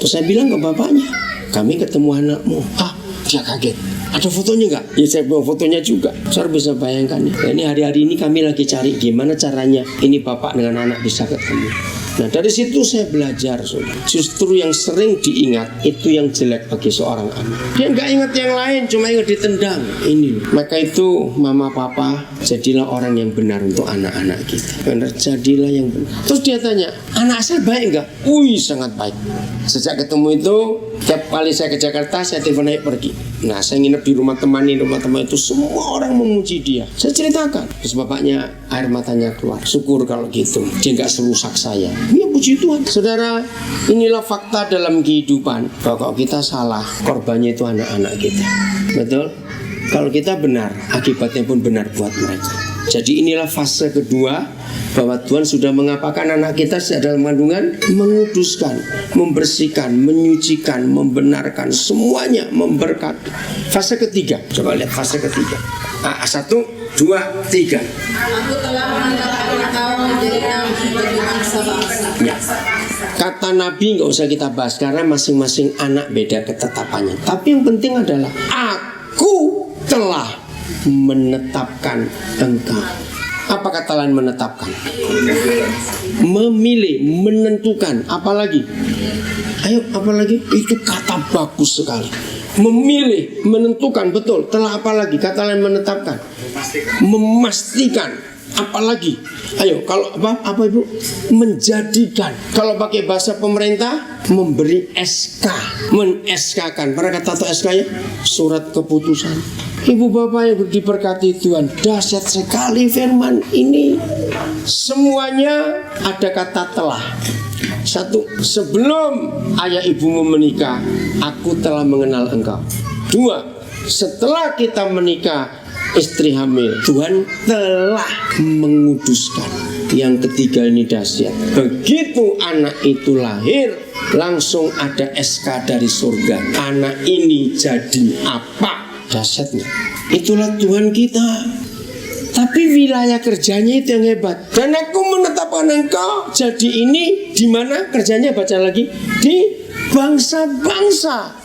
Terus saya bilang ke bapaknya, kami ketemu anakmu. Ah, dia kaget. Ada fotonya nggak? Ya saya bawa fotonya juga. Saudara bisa bayangkan ya. Ini hari-hari ini kami lagi cari gimana caranya ini bapak dengan anak bisa ketemu. Nah dari situ saya belajar, saudara. Justru yang sering diingat itu yang jelek bagi seorang anak. Dia nggak ingat yang lain, cuma ingat ditendang. Ini. Maka itu mama papa, jadilah orang yang benar untuk anak-anak kita. Benar, jadilah yang benar. Terus dia tanya, anak saya baik nggak? Wih, sangat baik. Sejak ketemu itu, tiap kali saya ke Jakarta, saya telepon naik pergi. Nah, saya nginep di rumah teman ini, rumah teman itu semua orang memuji dia. Saya ceritakan. Terus bapaknya air matanya keluar. Syukur kalau gitu, dia nggak serusak saya. Ya puji Tuhan. Saudara, inilah fakta dalam kehidupan. Bahwa kalau kita salah, korbannya itu anak-anak kita. Betul? Kalau kita benar, akibatnya pun benar buat mereka. Jadi inilah fase kedua, bahwa Tuhan sudah mengapakan anak kita sejak dalam kandungan, menguduskan, membersihkan, menyucikan, membenarkan, semuanya memberkati. Fase ketiga, coba lihat fase ketiga. 1, 2, 3. Aku telah menetapkan engkau menjadi nabi bagi bangsa-bangsa. Ya. Kata nabi nggak usah kita bahas karena masing-masing anak beda ketetapannya. Tapi yang penting adalah aku telah menetapkan engkau. Apa kata lain menetapkan? Memilih, menentukan. Apalagi? Ayo, apalagi? Itu kata bagus sekali. Memilih, menentukan, betul. Telah apalagi? Kata lain menetapkan. Memastikan. Apalagi? Ayo, kalau apa Ibu? Menjadikan. Kalau pakai bahasa pemerintah, memberi SK, men-SK-kan. Pernah kata atau SK-nya? Surat keputusan. Ibu bapak yang diberkati Tuhan, dahsyat sekali firman ini. Semuanya ada kata telah. Satu, sebelum ayah ibumu menikah, aku telah mengenal engkau. Dua, setelah kita menikah, istri hamil, Tuhan telah menguduskan. Yang ketiga ini dahsyat. Begitu anak itu lahir, langsung ada SK dari surga. Anak ini jadi apa? Dahsyatnya. Itulah Tuhan kita. Tapi wilayah kerjanya itu yang hebat. Dan aku menetapkan engkau jadi ini di mana kerjanya, baca lagi, di bangsa-bangsa.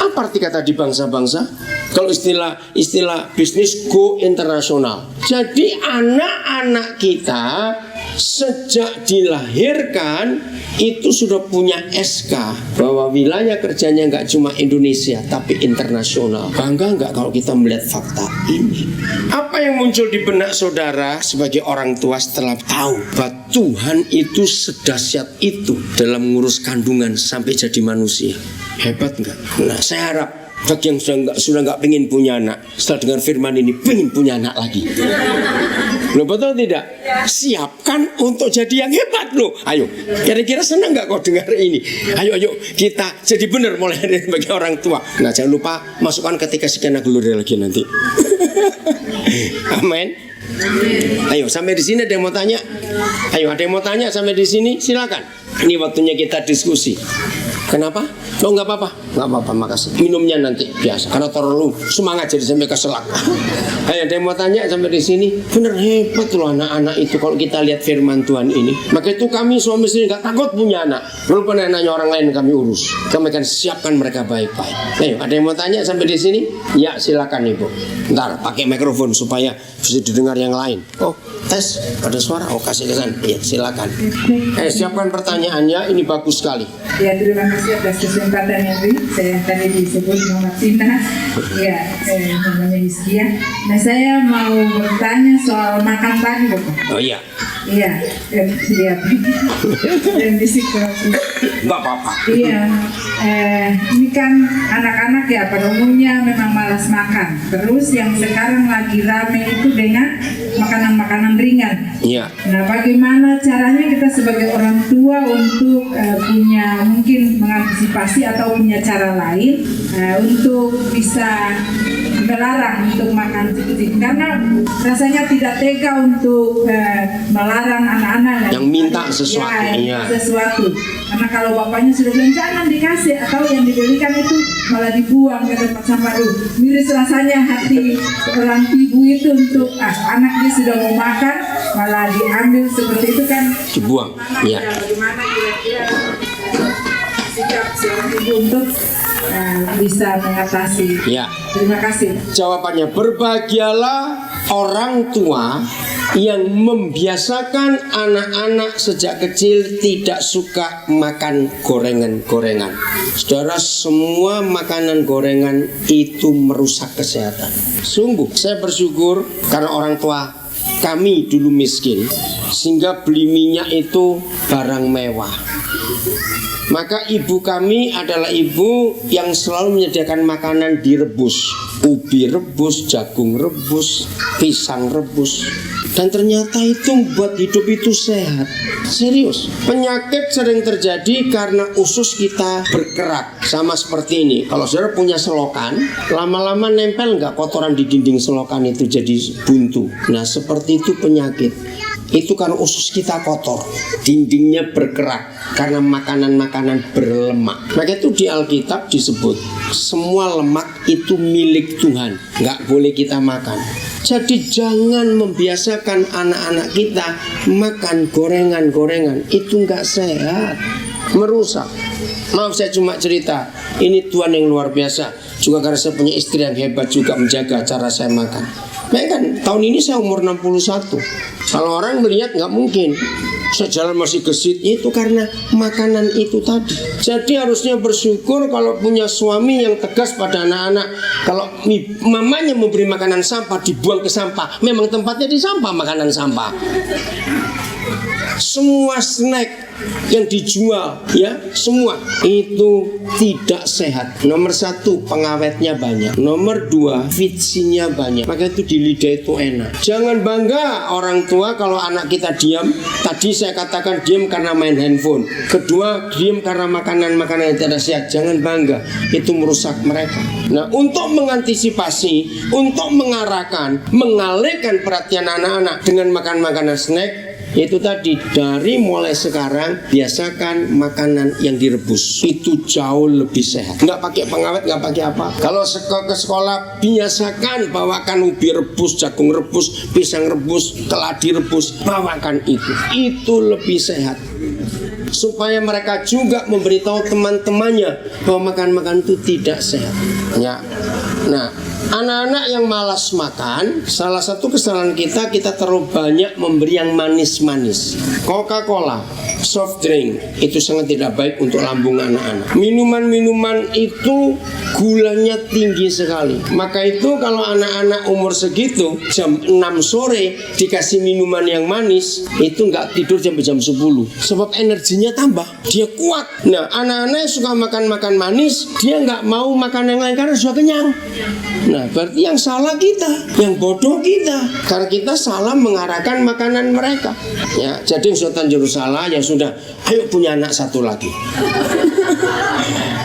Apa arti kata di bangsa-bangsa? Kalau istilah bisnis, go internasional. Jadi anak-anak kita sejak dilahirkan itu sudah punya SK bahwa wilayah kerjanya nggak cuma Indonesia tapi internasional. Bangga nggak kalau kita melihat fakta ini? Apa yang muncul di benak saudara sebagai orang tua setelah tahu bahwa Tuhan itu sedahsyat itu dalam ngurus kandungan sampai jadi manusia? Hebat nggak? Nah, saya harap bagi yang sudah nggak pengen punya anak, setelah dengar firman ini pengen punya anak lagi. Loh, betul tidak? Siapkan untuk jadi yang hebat loh. Ayo, kira-kira senang nggak kau dengar ini? Ayo kita jadi benar mulai dari bagi orang tua. Nah, jangan lupa masukkan ketika sekian glory lagi nanti. Amin. Ayo, sampai di sini ada yang mau tanya? Ayo, ada yang mau tanya sampai di sini? Silakan. Ini waktunya kita diskusi. Kenapa? Oh, nggak apa-apa, makasih. Minumnya nanti biasa, karena terlalu semangat jadi sampai keselak. Ada yang mau tanya sampai di sini? Bener hebat loh anak-anak itu kalau kita lihat firman Tuhan ini. Maka itu kami suami istri nggak takut punya anak. Walaupun nanya orang lain kami urus. Kami akan siapkan mereka baik-baik. Ayo, ada yang mau tanya sampai di sini? Ya, silakan Ibu. Ntar pakai mikrofon supaya bisa didengar yang lain. Oh, tes, ada suara. Oh, kasih kesan. Iya, silakan. Siapkan pertanyaannya. Ini bagus sekali. Ya, terima kasih atas kesempatan yang beri. Saya tadi disebut Mama Tina. Ya, namanya Hizkia. Nah, saya mau bertanya soal makan tadi, Bapak. Oh iya. Iya, dan di situ. Enggak apa-apa. Iya, ini kan anak-anak ya pada umumnya memang malas makan. Terus yang sekarang lagi rame itu dengan makanan-makanan ringan. Iya. Nah, bagaimana caranya kita sebagai orang tua untuk punya mungkin mengantisipasi atau punya cara lain untuk bisa melarang untuk makan sedikit, karena rasanya tidak tega untuk melarang anak-anak yang minta sesuatu. Sesuatu. Karena kalau bapaknya sudah bilang jangan dikasih atau yang diberikan itu malah dibuang ke tempat sampah. Miris rasanya hati orang ibu itu untuk anak dia sudah mau makan malah diambil seperti itu kan dibuang. Iya. Bagaimana kira-kira sikap seorang ibu untuk bisa mengatasi? Ya. Terima kasih. Jawabannya, berbahagialah orang tua yang membiasakan anak-anak sejak kecil tidak suka makan gorengan-gorengan. Saudara, semua makanan gorengan itu merusak kesehatan. Sungguh, saya bersyukur karena orang tua kami dulu miskin, sehingga beli minyak itu barang mewah. Maka ibu kami adalah ibu yang selalu menyediakan makanan direbus. Ubi rebus, jagung rebus, pisang rebus. Dan ternyata itu buat hidup itu sehat. Serius. Penyakit sering terjadi karena usus kita berkerak. Sama seperti ini. Kalau saudara punya selokan, lama-lama nempel nggak kotoran di dinding selokan itu jadi buntu. Nah, seperti itu penyakit. Itu karena usus kita kotor, dindingnya berkerak karena makanan-makanan berlemak. Maka itu di Alkitab disebut semua lemak itu milik Tuhan, nggak boleh kita makan. Jadi jangan membiasakan anak-anak kita makan gorengan-gorengan, itu nggak sehat, merusak. Maaf, saya cuma cerita. Ini Tuhan yang luar biasa. Juga karena saya punya istri yang hebat juga menjaga cara saya makan. Nah kan tahun ini saya umur 61. Kalau orang melihat nggak mungkin saya jalan masih gesit, itu karena makanan itu tadi. Jadi harusnya bersyukur kalau punya suami yang tegas pada anak-anak. Kalau mamanya memberi makanan sampah dibuang ke sampah, memang tempatnya di sampah makanan sampah. semua snack yang dijual, ya, semua itu tidak sehat. Nomor 1, pengawetnya banyak. Nomor 2, vitsinya banyak. Maka itu di lidah itu enak. Jangan bangga orang tua kalau anak kita diam. Tadi saya katakan diam karena main handphone. Kedua, diam karena makanan-makanan yang tidak sehat. Jangan bangga, itu merusak mereka. Nah, untuk mengantisipasi, untuk mengarahkan, mengalihkan perhatian anak-anak dengan makan makanan snack, itu tadi, dari mulai sekarang biasakan makanan yang direbus. Itu jauh lebih sehat. Nggak pakai pengawet, nggak pakai apa. Kalau ke sekolah, biasakan bawakan ubi rebus, jagung rebus, pisang rebus, keladi rebus. Bawakan itu. Itu lebih sehat. Supaya mereka juga memberitahu teman-temannya bahwa makan-makan itu tidak sehat. Ya. Nah, anak-anak yang malas makan, salah satu kesalahan kita terlalu banyak memberi yang manis-manis. Coca-Cola, soft drink, itu sangat tidak baik untuk lambung anak-anak. Minuman-minuman itu gulanya tinggi sekali. Maka itu kalau anak-anak umur segitu jam 6 sore dikasih minuman yang manis, itu nggak tidur sampai jam 10. Sebab energinya tambah, dia kuat. Nah, anak-anak yang suka makan manis, dia nggak mau makan yang lain karena sudah kenyang. Nah, berarti yang salah kita, yang bodoh kita, karena kita salah mengarahkan makanan mereka. Ya, jadi Sultan Jerusalem ya sudah, ayo punya anak satu lagi.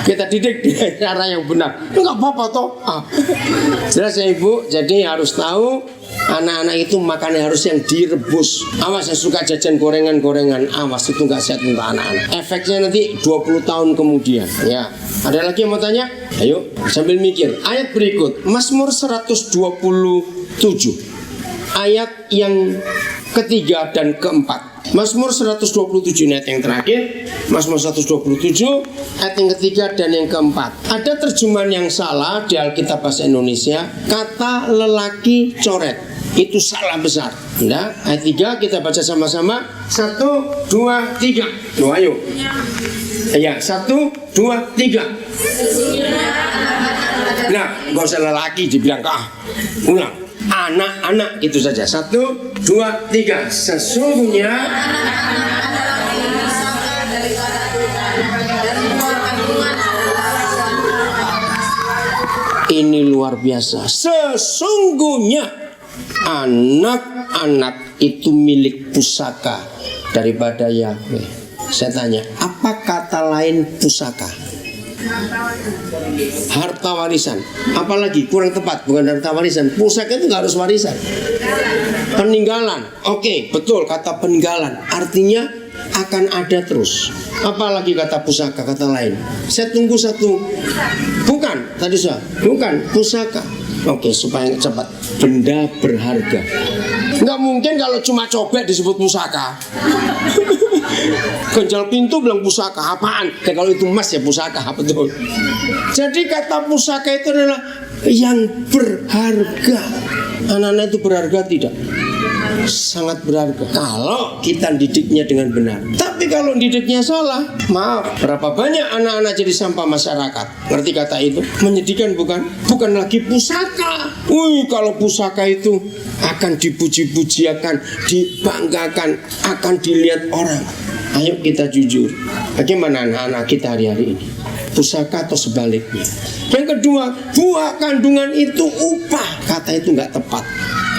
Kita didik dengan cara yang benar. Enggak apa-apa toh. Jelas ya Ibu, jadi harus tahu anak-anak itu makannya harus yang direbus. Awas yang suka jajan gorengan-gorengan, awas, itu nggak sehat untuk anak-anak. Efeknya nanti 20 tahun kemudian. Ya, ada lagi yang mau tanya? Ayo sambil mikir. Ayat berikut, Mazmur 127, ayat yang ketiga dan keempat. Mazmur 127 ayat yang terakhir, Mazmur 127 ayat yang ketiga dan yang keempat. Ada terjemahan yang salah di Alkitab bahasa Indonesia, kata lelaki coret. Itu salah besar. Nah, ayat 3 kita baca sama-sama. 1, 2, 3. Loh, ayo. Ya, 1, 2, 3. Nah, gak usah lelaki dibilang ulang. Anak-anak itu saja. 1, 2, 3. Sesungguhnya ini luar biasa. Sesungguhnya anak-anak itu milik pusaka daripada Yahweh. Saya tanya, apa kata lain pusaka? Harta warisan. Apalagi kurang tepat, bukan harta warisan. Pusaka itu nggak harus warisan. Peninggalan. Oke, betul, kata peninggalan. Artinya akan ada terus. Apalagi kata pusaka, kata lain. Saya tunggu satu. Bukan, tadi saya. Bukan, pusaka. Oke, supaya cepat. Benda berharga. Nggak mungkin kalau cuma cobek disebut pusaka. Ganjal pintu bilang pusaka, apaan? Kalau itu emas ya pusaka, betul. Jadi kata pusaka itu adalah yang berharga. Anak-anak itu berharga tidak? Sangat berharga kalau kita didiknya dengan benar. Tapi kalau didiknya salah, maaf, berapa banyak anak-anak jadi sampah masyarakat. Ngerti kata itu? Menyedihkan bukan? Bukan lagi pusaka. Kalau pusaka itu akan dipuji-puji, akan dibanggakan, akan dilihat orang. Ayo kita jujur, bagaimana anak-anak kita hari-hari ini? Pusaka atau sebaliknya? Yang kedua, buah kandungan itu upah. Kata itu nggak tepat.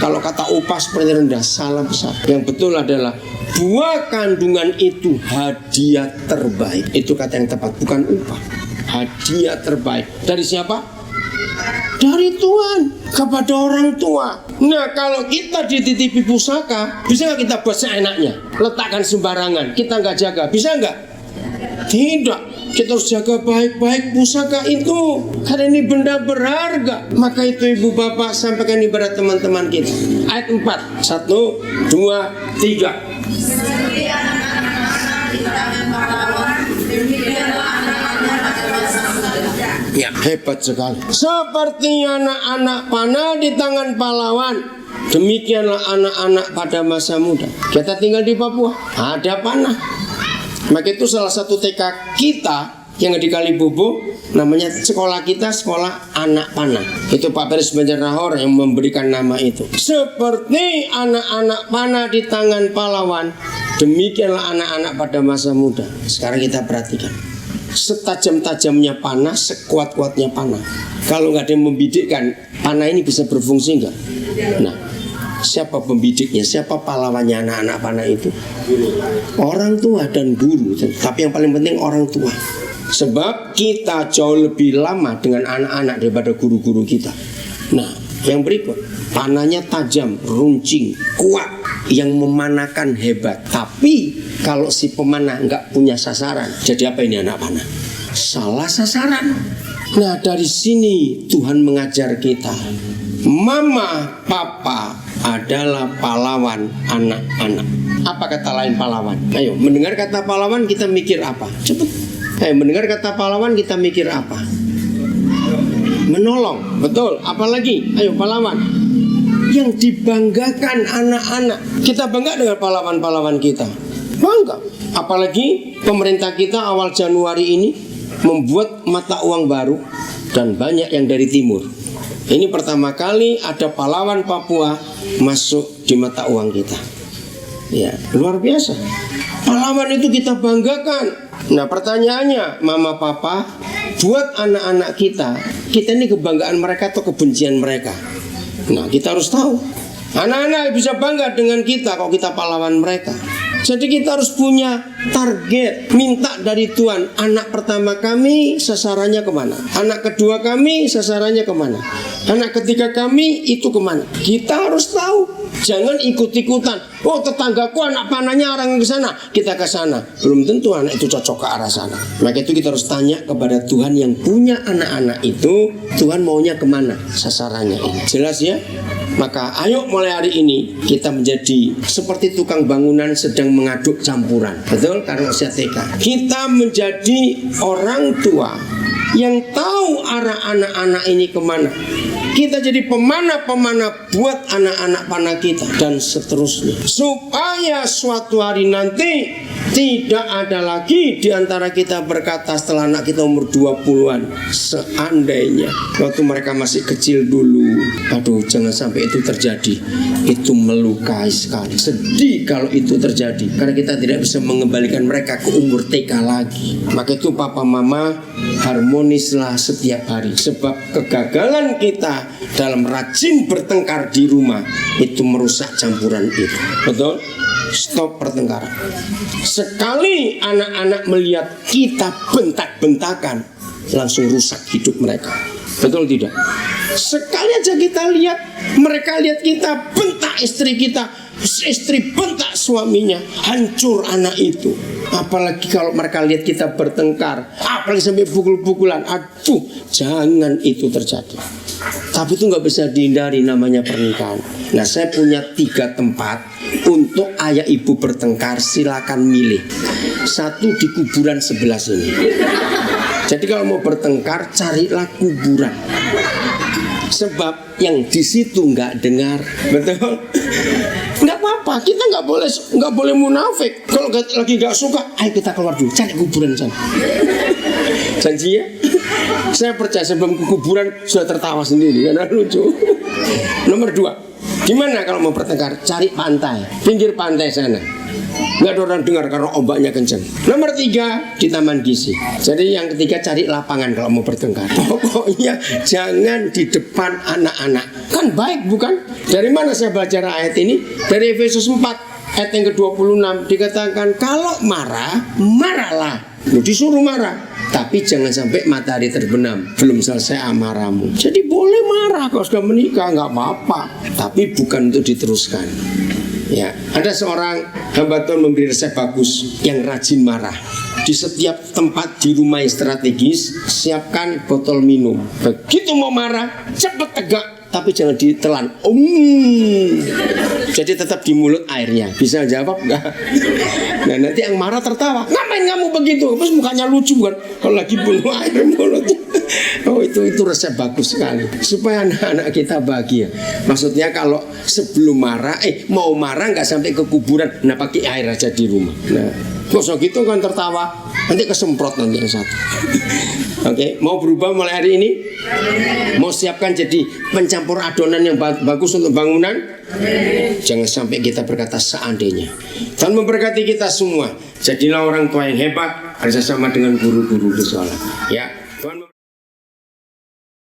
Kalau kata upah seperti rendah, salah besar. Yang betul adalah buah kandungan itu hadiah terbaik. Itu kata yang tepat, bukan upah. Hadiah terbaik. Dari siapa? Dari Tuhan kepada orang tua. Nah, kalau kita dititipi pusaka, bisa nggak kita buat seenaknya? Letakkan sembarangan, kita nggak jaga, bisa nggak? Tidak. Kita harus jaga baik-baik pusaka itu, karena ini benda berharga. Maka itu ibu bapak sampaikan ibarat teman-teman kita. Ayat 4, 1, 2, 3. Ya, hebat sekali. Seperti anak-anak panah di tangan pahlawan, demikianlah anak-anak pada masa muda. Kita tinggal di Papua, ada panah. Maka itu salah satu TK kita yang di Kalibobo, namanya sekolah kita sekolah anak panah. Itu Pak Peris Banjarnahor yang memberikan nama itu. Seperti anak-anak panah di tangan pahlawan, Demikianlah anak-anak pada masa muda. Sekarang kita perhatikan, setajam-tajamnya panah, sekuat-kuatnya panah. Kalau nggak ada yang membidikkan, panah ini bisa berfungsi nggak? Nah, siapa pembidiknya? Siapa pahlawannya anak-anak panah itu? Orang tua dan guru. Tapi yang paling penting orang tua. Sebab kita jauh lebih lama dengan anak-anak daripada guru-guru kita. Nah, yang berikut, panahnya tajam, runcing, kuat, yang memanahkan hebat. Tapi kalau si pemanah nggak punya sasaran, jadi apa ini anak panah? Salah sasaran. Nah, dari sini Tuhan mengajar kita, mama, papa adalah pahlawan anak-anak. Apa kata lain pahlawan? Ayo, mendengar kata pahlawan kita mikir apa? Cepet. Mendengar kata pahlawan kita mikir apa? Menolong, betul. Apalagi? Ayo, pahlawan yang dibanggakan anak-anak. Kita bangga dengan pahlawan-pahlawan kita. Bangga. Apalagi pemerintah kita awal Januari ini membuat mata uang baru dan banyak yang dari timur. Ini pertama kali ada pahlawan Papua masuk di mata uang kita. Ya, luar biasa. Pahlawan itu kita banggakan. Nah, pertanyaannya, mama papa, buat anak-anak kita ini kebanggaan mereka atau kebencian mereka? Nah, kita harus tahu. Anak-anak bisa bangga dengan kita kalau kita pahlawan mereka. Jadi kita harus punya target, minta dari Tuhan. Anak pertama kami sasarannya kemana? Anak kedua kami sasarannya kemana? Anak ketiga kami itu kemana? Kita harus tahu. Jangan ikut-ikutan. Oh, tetanggaku anak panahnya orang ke sana, kita ke sana. Belum tentu anak itu cocok ke arah sana. Maka itu kita harus tanya kepada Tuhan yang punya anak-anak itu, Tuhan maunya kemana sasarannya ini. Jelas ya? Maka ayo mulai hari ini kita menjadi seperti tukang bangunan sedang mengaduk campuran. Betul? Karena usia TK. Kita menjadi orang tua yang tahu arah anak-anak ini kemana. Kita jadi pemanah-pemanah buat anak-anak panah kita dan seterusnya. Supaya suatu hari nanti tidak ada lagi di antara kita berkata setelah anak kita umur 20-an, seandainya waktu mereka masih kecil dulu. Aduh, jangan sampai itu terjadi. Itu melukai sekali. Sedih kalau itu terjadi, karena kita tidak bisa mengembalikan mereka ke umur TK lagi. Maka itu papa mama harmonislah setiap hari. Sebab kegagalan kita dalam rajin bertengkar di rumah itu merusak campuran itu. Betul? Stop pertengkaran. Sekali anak-anak melihat kita bentak-bentakan, langsung rusak hidup mereka. Betul tidak? Sekali aja kita lihat, mereka lihat kita bentak istri kita, istri bentak suaminya, hancur anak itu. Apalagi kalau mereka lihat kita bertengkar, apalagi sampai pukul-pukulan. Aduh, jangan itu terjadi. Tapi itu nggak bisa dihindari, namanya pernikahan. Nah, saya punya 3 tempat untuk ayah ibu bertengkar. Silakan milih. 1 di kuburan sebelah sini. Jadi kalau mau bertengkar, carilah kuburan. Sebab yang di situ nggak dengar, betul? Nggak apa-apa, kita nggak boleh munafik. Kalau lagi nggak suka, ayo kita keluar dulu, cari kuburan sana. Janji ya? Saya percaya sebelum ke kuburan sudah tertawa sendiri, karena lucu. Nomor 2, gimana kalau mau bertengkar? Cari pantai, pinggir pantai sana. Nggak ada orang dengar karena ombaknya kencang. Nomor 3, di Taman Gizi. Jadi yang ketiga, cari lapangan kalau mau bertengkar. Pokoknya jangan di depan anak-anak. Kan baik bukan? Dari mana saya belajar ayat ini? Dari Efesus 4 ayat yang ke-26 dikatakan kalau marah, marahlah. Disuruh marah, tapi jangan sampai matahari terbenam, belum selesai amarahmu. Jadi boleh marah kalau sudah menikah, nggak apa-apa, tapi bukan untuk diteruskan. Ya, ada seorang hamba Tuhan memberi resep bagus yang rajin marah. Di setiap tempat di rumah yang strategis, siapkan botol minum. Begitu mau marah, cepat tegak, tapi jangan ditelan. Jadi tetap di mulut airnya. Bisa jawab nggak? Nah, nanti yang marah tertawa. Ngapain kamu begitu? Terus mukanya lucu kan? Kalau lagi bunuh air mulut. Oh, itu resep bagus sekali supaya anak-anak kita bahagia. Maksudnya kalau sebelum marah, mau marah nggak sampai ke kuburan, nah pakai air aja di rumah. Nah, Kok gitu kan tertawa, nanti kesemprot nanti yang satu. Oke, mau berubah mulai hari ini? Mau siapkan jadi pencampur adonan yang bagus untuk bangunan? Jangan sampai kita berkata seandainya. Tuhan memberkati kita semua. Jadilah orang tua yang hebat, kerjasama dengan guru-guru di sekolah. Ya.